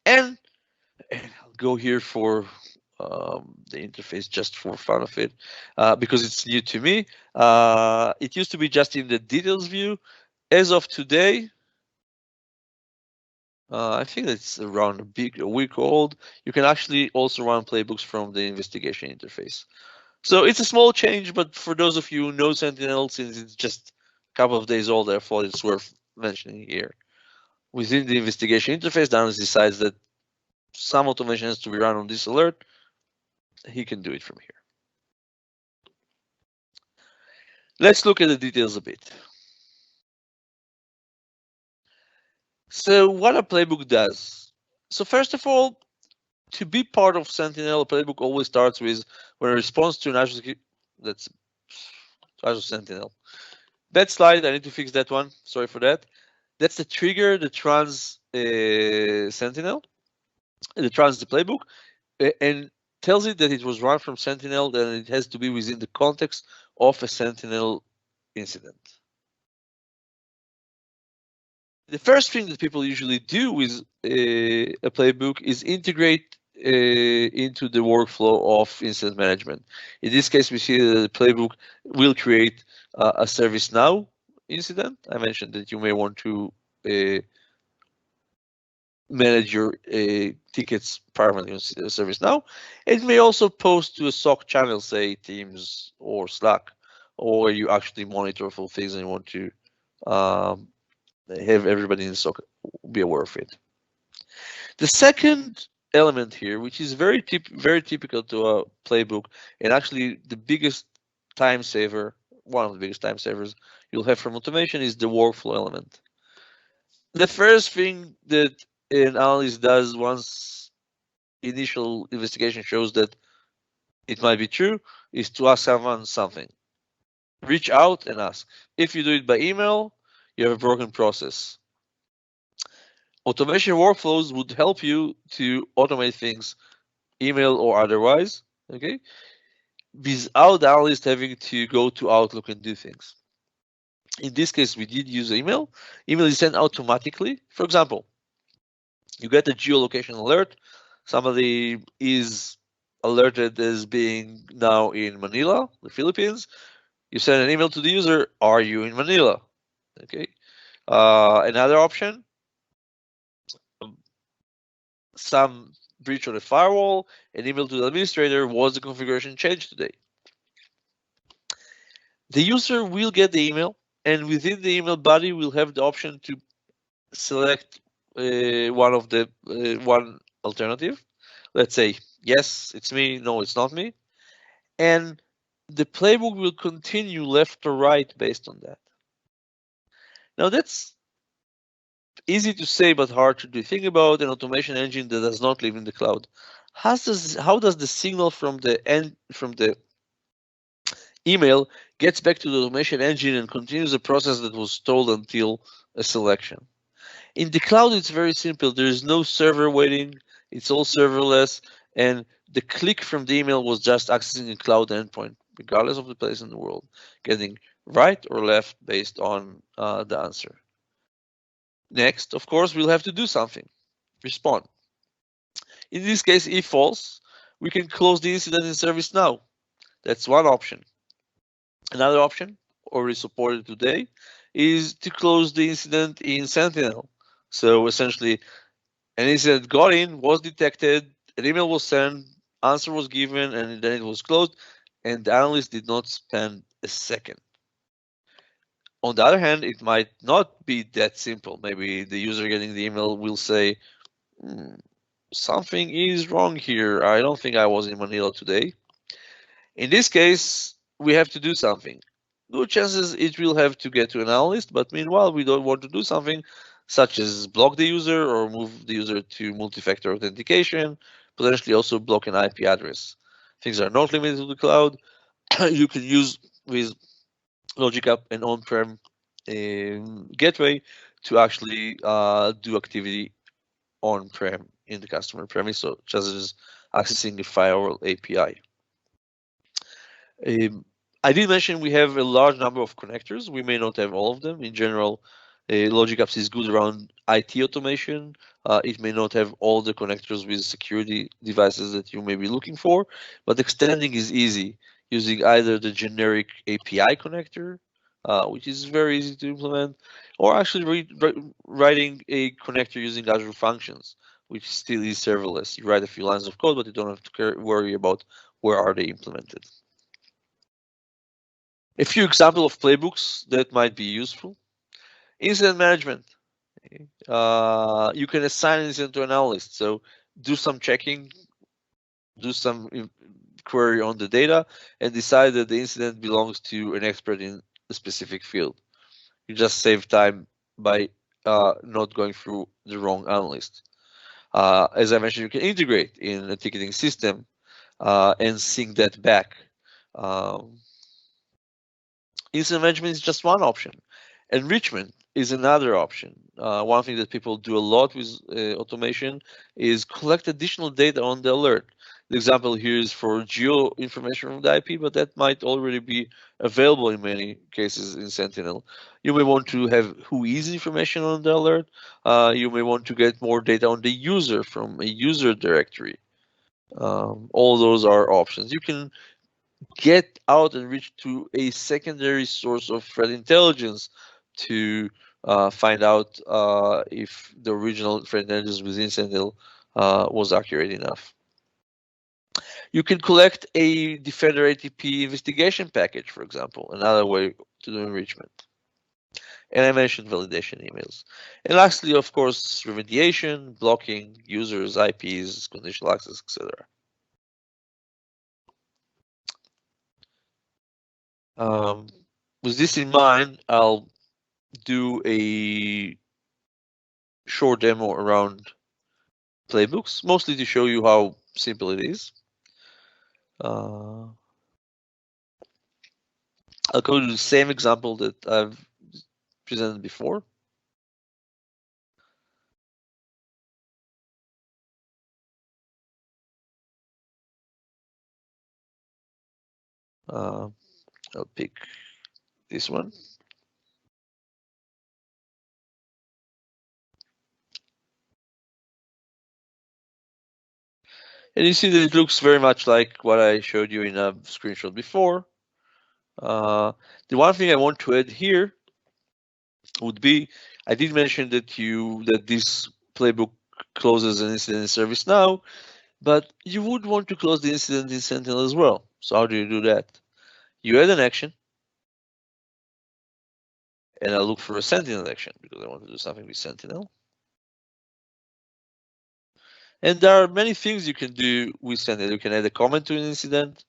And I'll go here for the interface just for fun of it, because it's new to me. It used to be just in the details view. As of today, I think it's around a week old. You can actually also run playbooks from the investigation interface. So it's a small change, but for those of you who know Sentinel, since it's just a couple of days old, I thought it's worth mentioning here. Within the investigation interface, the analyst decides that some automation has to be run on this alert. He can do it from here. Let's look at the details a bit. So what a playbook does. So first of all, to be part of Sentinel, a playbook always starts with when a response to an Azure, that's Azure Sentinel. That slide, I need to fix that one. Sorry for that. That's the trigger that runs Sentinel, that runs the playbook, and tells it that it was run from Sentinel, then it has to be within the context of a Sentinel incident. The first thing that people usually do with a playbook is integrate into the workflow of incident management. In this case, we see that the playbook will create a ServiceNow incident. I mentioned that you may want to manage your tickets primarily on ServiceNow. It may also post to a SOC channel, say Teams or Slack, or you actually monitor for things and you want to have everybody in the SOC be aware of it. The second element here, which is very typical to a playbook, and actually the biggest time saver, one of the biggest time savers you'll have from automation, is the workflow element. The first thing that an analyst does once initial investigation shows that it might be true is to ask someone something. Reach out and ask. If you do it by email, you have a broken process. Automation workflows would help you to automate things, email or otherwise, okay, without the analyst having to go to Outlook and do things. In this case, we did use email. Email is sent automatically. For example, you get a geolocation alert. Somebody is alerted as being now in Manila, the Philippines. You send an email to the user, are you in Manila? Okay. Another option, some breach on the firewall, an email to the administrator, was the configuration changed today? The user will get the email, and within the email body, we'll have the option to select one alternative. Let's say, yes, it's me, no, it's not me. And the playbook will continue left or right based on that. Now that's easy to say, but hard to do. Think about an automation engine that does not live in the cloud. How does the signal from the email gets back to the automation engine and continues the process that was stalled until a selection? In the cloud, it's very simple. There is no server waiting. It's all serverless. And the click from the email was just accessing a cloud endpoint, regardless of the place in the world, getting right or left based on the answer. Next, of course, we'll have to do something, respond. In this case, if false, we can close the incident in ServiceNow. That's one option. Another option, already supported today, is to close the incident in Sentinel. So essentially, an incident got in, was detected, an email was sent, answer was given, and then it was closed, and the analyst did not spend a second. On the other hand, it might not be that simple. Maybe the user getting the email will say, something is wrong here. I don't think I was in Manila today. In this case, we have to do something. Good chances it will have to get to an analyst, but meanwhile, we don't want to do something such as block the user or move the user to multi-factor authentication, potentially also block an IP address. Things are not limited to the cloud. You can use with Logic App and on-prem gateway to actually do activity on-prem in the customer premise, so just as accessing a firewall API. I did mention we have a large number of connectors. We may not have all of them. In general, Logic Apps is good around IT automation. It may not have all the connectors with security devices that you may be looking for, but extending is easy using either the generic API connector, which is very easy to implement, or actually writing a connector using Azure Functions, which still is serverless. You write a few lines of code, but you don't have to worry about where are they implemented. A few examples of playbooks that might be useful. Incident management. You can assign an incident to an analyst. So do some checking, do some query on the data, and decide that the incident belongs to an expert in a specific field. You just save time by not going through the wrong analyst. As I mentioned, you can integrate in a ticketing system and sync that back. Incident management is just one option. Enrichment is another option. One thing that people do a lot with automation is collect additional data on the alert. The example here is for geo information from the IP, but that might already be available in many cases in Sentinel. You may want to have who is information on the alert. You may want to get more data on the user from a user directory. All those are options. You can get out and reach to a secondary source of threat intelligence to find out if the original threat intelligence within Sentinel was accurate enough. You can collect a Defender ATP investigation package, for example, another way to do enrichment. And I mentioned validation emails. And lastly, of course, remediation, blocking users, IPs, conditional access, etc. With this in mind, I'll do a short demo around playbooks, mostly to show you how simple it is. I'll go to the same example that I've presented before. I'll pick this one. And you see that it looks very much like what I showed you in a screenshot before. The one thing I want to add here would be, I did mention that this playbook closes an incident in ServiceNow, but you would want to close the incident in Sentinel as well. So how do you do that? You add an action, and I look for a Sentinel action because I want to do something with Sentinel. And there are many things you can do with Sentinel. You can add a comment to an incident.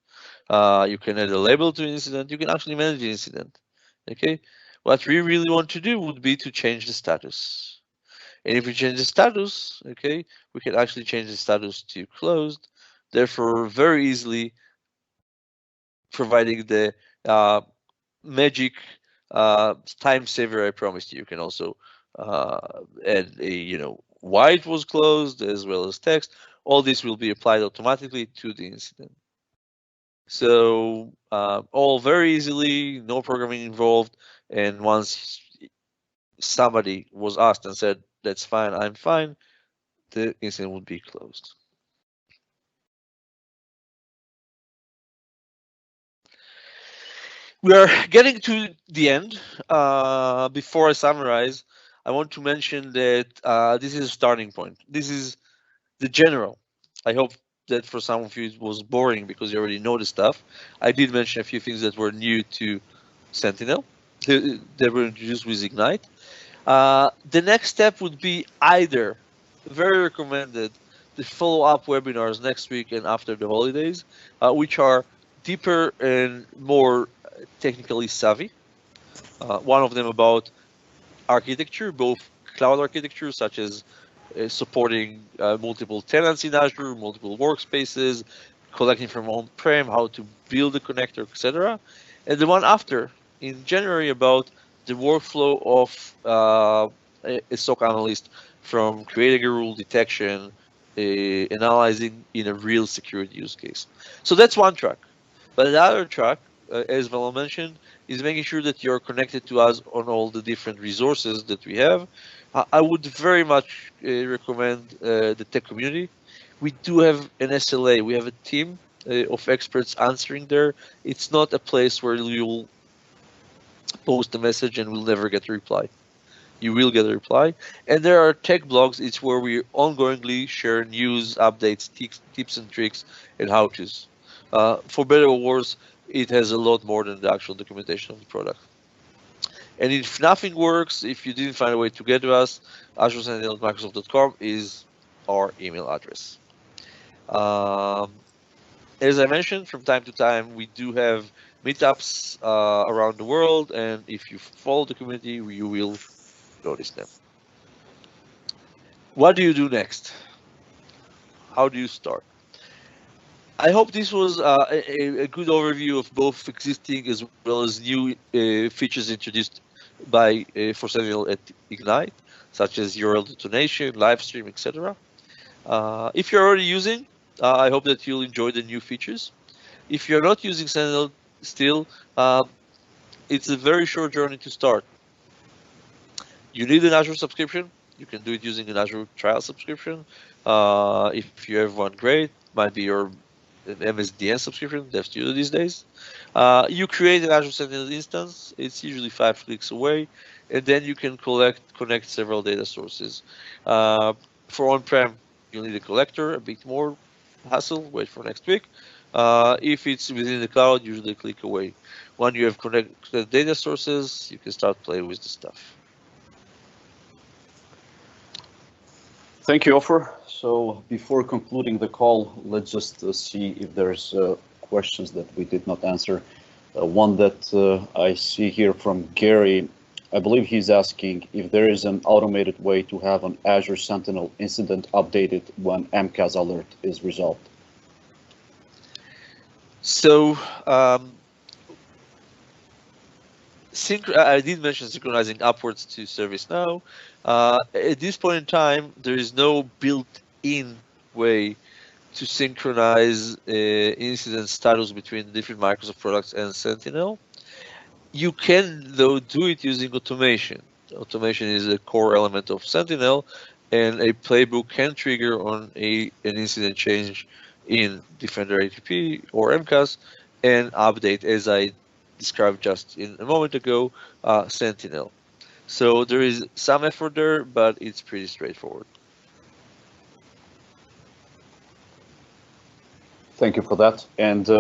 You can add a label to an incident. You can actually manage the incident. Okay. What we really want to do would be to change the status. And if we change the status, okay, we can actually change the status to closed. Therefore, very easily providing the magic time saver I promised you. You can also add a, why it was closed as well as text. All this will be applied automatically to the incident. So all very easily, no programming involved. And once somebody was asked and said, that's fine, I'm fine, the incident would be closed. We are getting to the end. Before I summarize, I want to mention that this is a starting point. This is the general. I hope that for some of you it was boring because you already know the stuff. I did mention a few things that were new to Sentinel. They were introduced with Ignite. The next step would be either, very recommended, the follow-up webinars next week and after the holidays, which are deeper and more technically savvy. One of them about architecture, both cloud architecture, such as supporting multiple tenants in Azure, multiple workspaces, collecting from on-prem, how to build a connector, etc. And the one after, in January, about the workflow of a SOC analyst from creating a rule detection, analyzing in a real security use case. So that's one track. But the other track, as Valo mentioned, is making sure that you're connected to us on all the different resources that we have. I would very much recommend the tech community. We do have an SLA. We have a team of experts answering there. It's not a place where you'll post a message and we'll never get a reply. You will get a reply. And there are tech blogs. It's where we ongoingly share news, updates, tips and tricks, and how-tos. For better or worse, it has a lot more than the actual documentation of the product. And if nothing works, if you didn't find a way to get to us, AzureSentinel@Microsoft.com is our email address. As I mentioned, from time to time, we do have meetups around the world, and if you follow the community, you will notice them. What do you do next? How do you start? I hope this was a good overview of both existing as well as new features introduced by for Sentinel at Ignite, such as URL detonation, live stream, etc. If you're already using, I hope that you'll enjoy the new features. If you're not using Sentinel still, it's a very short journey to start. You need an Azure subscription. You can do it using an Azure trial subscription. If you have one, great. Might be your MSDN subscription, DevStudio these days. You create an Azure Sentinel instance. It's usually 5 clicks away. and then you can connect several data sources. For on-prem, you need a collector, a bit more hassle, wait for next week. If it's within the cloud, usually click away. When you have connected data sources, you can start playing with the stuff. Thank you, Ofer. So before concluding the call, let's just see if there's questions that we did not answer. One that I see here from Gary, I believe he's asking if there is an automated way to have an Azure Sentinel incident updated when MCAS alert is resolved. So I did mention synchronizing upwards to ServiceNow. At this point in time, there is no built-in way to synchronize incident status between different Microsoft products and Sentinel. You can, though, do it using automation. Automation is a core element of Sentinel, and a playbook can trigger on an incident change in Defender ATP or MCAS and update, as I described just a moment ago, Sentinel. So there is some effort there, but it's pretty straightforward. Thank you for that. And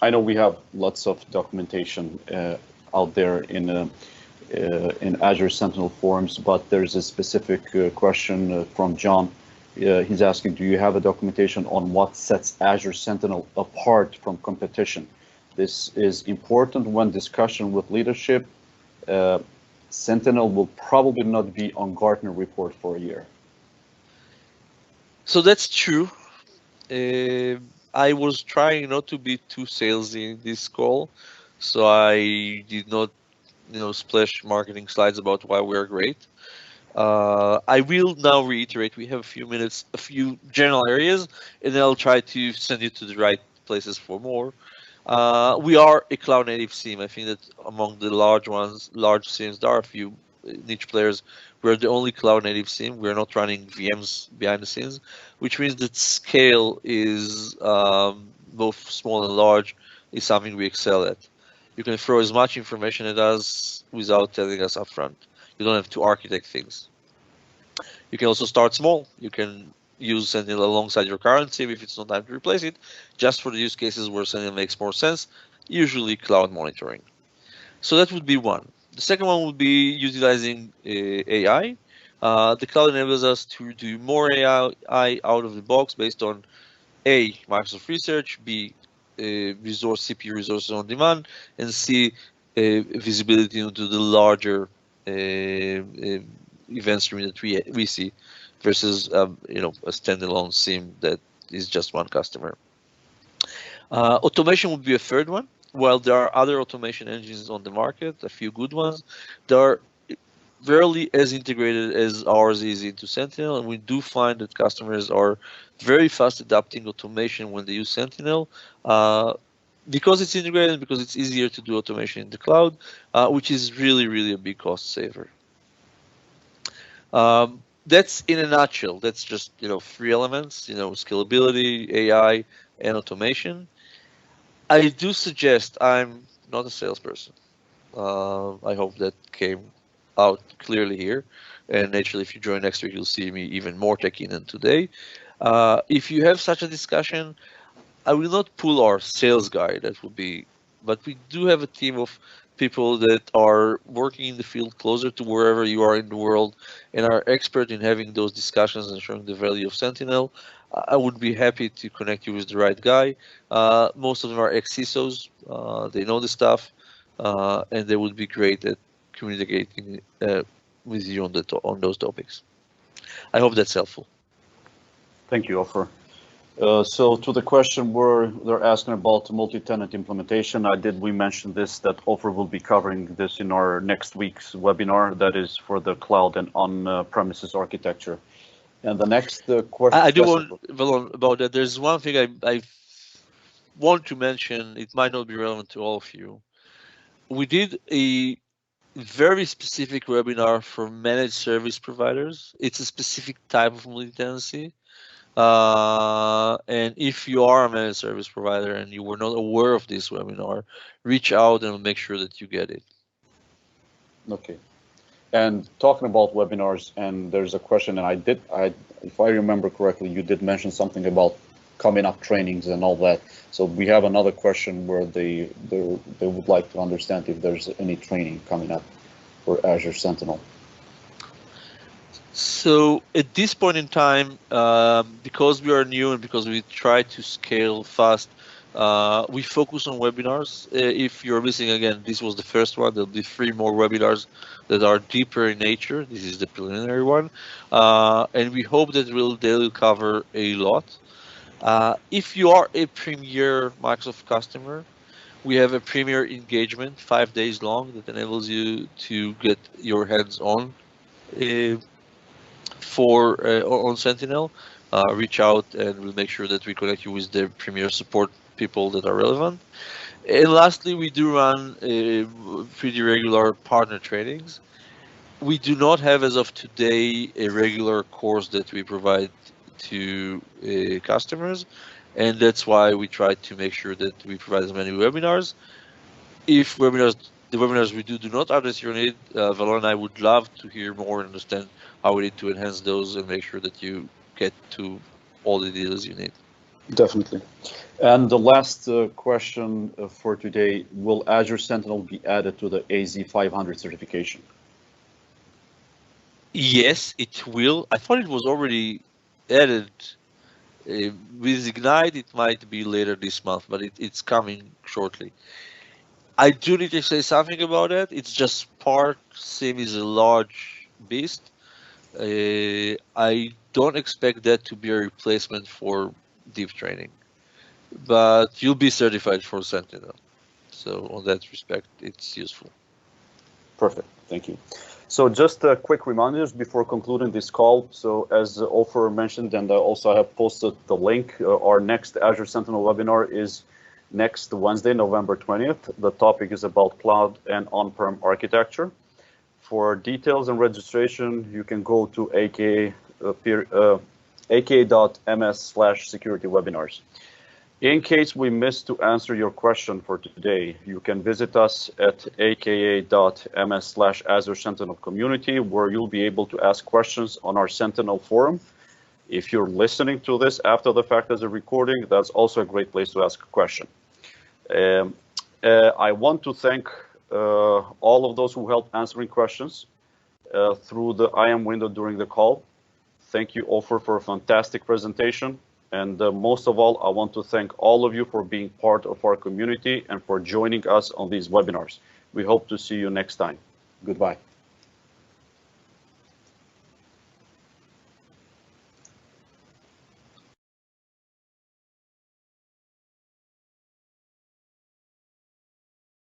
I know we have lots of documentation out there in Azure Sentinel forums, but there's a specific question from John. He's asking, do you have a documentation on what sets Azure Sentinel apart from competition? This is important when discussion with leadership. Sentinel will probably not be on Gartner report for a year. So that's true. I was trying not to be too salesy in this call, so I did not, splash marketing slides about why we are great. I will now reiterate, we have a few minutes, a few general areas, and then I'll try to send you to the right places for more. We are a cloud native SIEM. I think that among the large SIEMs, there are a few niche players. We're the only cloud native SIEM. We're not running VMs behind the scenes, which means that scale is both small and large is something we excel at. You can throw as much information at us without telling us upfront. You don't have to architect things. You can also start small. You can use Sentinel alongside your current SIEM if it's not time to replace it, just for the use cases where Sentinel makes more sense, usually cloud monitoring. So that would be one. The second one would be utilizing AI. The cloud enables us to do more AI out of the box based on A, Microsoft research, B, CPU resources on demand, and C, visibility into the larger event stream that we see versus a standalone SIEM that is just one customer. Automation would be a third one. While there are other automation engines on the market, a few good ones, they are rarely as integrated as ours is into Sentinel, and we do find that customers are very fast adapting automation when they use Sentinel because it's integrated, because it's easier to do automation in the cloud, which is really, really a big cost saver. That's in a nutshell. That's just three elements: scalability, AI, and automation. I do suggest I'm not a salesperson. I hope that came out clearly here. And naturally, if you join next week, you'll see me even more techy than today. If you have such a discussion, I will not pull our sales guy. That would be, but we do have a team of people that are working in the field closer to wherever you are in the world and are expert in having those discussions and showing the value of Sentinel. I would be happy to connect you with the right guy. Most of them are ex-CISOs. They know the stuff, and they would be great at communicating with you on those topics. I hope that's helpful. Thank you, Ofer. So to the question where they're asking about multi-tenant implementation, we mention this, that Ofer will be covering this in our next week's webinar, that is for the cloud and on-premises architecture. And the next question. I do want about that. There's one thing I want to mention. It might not be relevant to all of you. We did a very specific webinar for managed service providers. It's a specific type of multi-tenancy. And if you are a managed service provider and you were not aware of this webinar, reach out and make sure that you get it. Okay. And talking about webinars, and there's a question, and if I remember correctly, you did mention something about coming up trainings and all that. So we have another question where they would like to understand if there's any training coming up for Azure Sentinel. So at this point in time, because we are new and because we try to scale fast, we focus on webinars. If you're missing, again, this was the first one. There'll be 3 more webinars that are deeper in nature. This is the preliminary one. And we hope that they'll cover a lot. If you are a premier Microsoft customer, we have a premier engagement 5 days long that enables you to get your hands on on Sentinel. Reach out and we'll make sure that we connect you with the premier support people that are relevant. And lastly, we do run pretty regular partner trainings. We do not have, as of today, a regular course that we provide to customers, and that's why we try to make sure that we provide as many webinars. If the webinars we do not address your need, Valor and I would love to hear more and understand how we need to enhance those and make sure that you get to all the details you need. Definitely. And the last question for today, will Azure Sentinel be added to the AZ500 certification? Yes, it will. I thought it was already added. With Ignite, it might be later this month, but it's coming shortly. I do need to say something about it. It's just part. SIEM is a large beast. I don't expect that to be a replacement for deep training, but you'll be certified for Sentinel. So on that respect, it's useful. Perfect, thank you. So just quick reminders before concluding this call. So as Ofer mentioned, and I also have posted the link, our next Azure Sentinel webinar is next Wednesday, November 20th. The topic is about cloud and on-prem architecture. For details and registration, you can go to aka.ms/security-webinars. In case we missed to answer your question for today, you can visit us at aka.ms/Azure Sentinel community, where you'll be able to ask questions on our Sentinel forum. If you're listening to this after the fact as a recording, that's also a great place to ask a question. I want to thank all of those who helped answering questions through the IM window during the call. Thank you, Ofer, for a fantastic presentation. And most of all, I want to thank all of you for being part of our community and for joining us on these webinars. We hope to see you next time. Goodbye.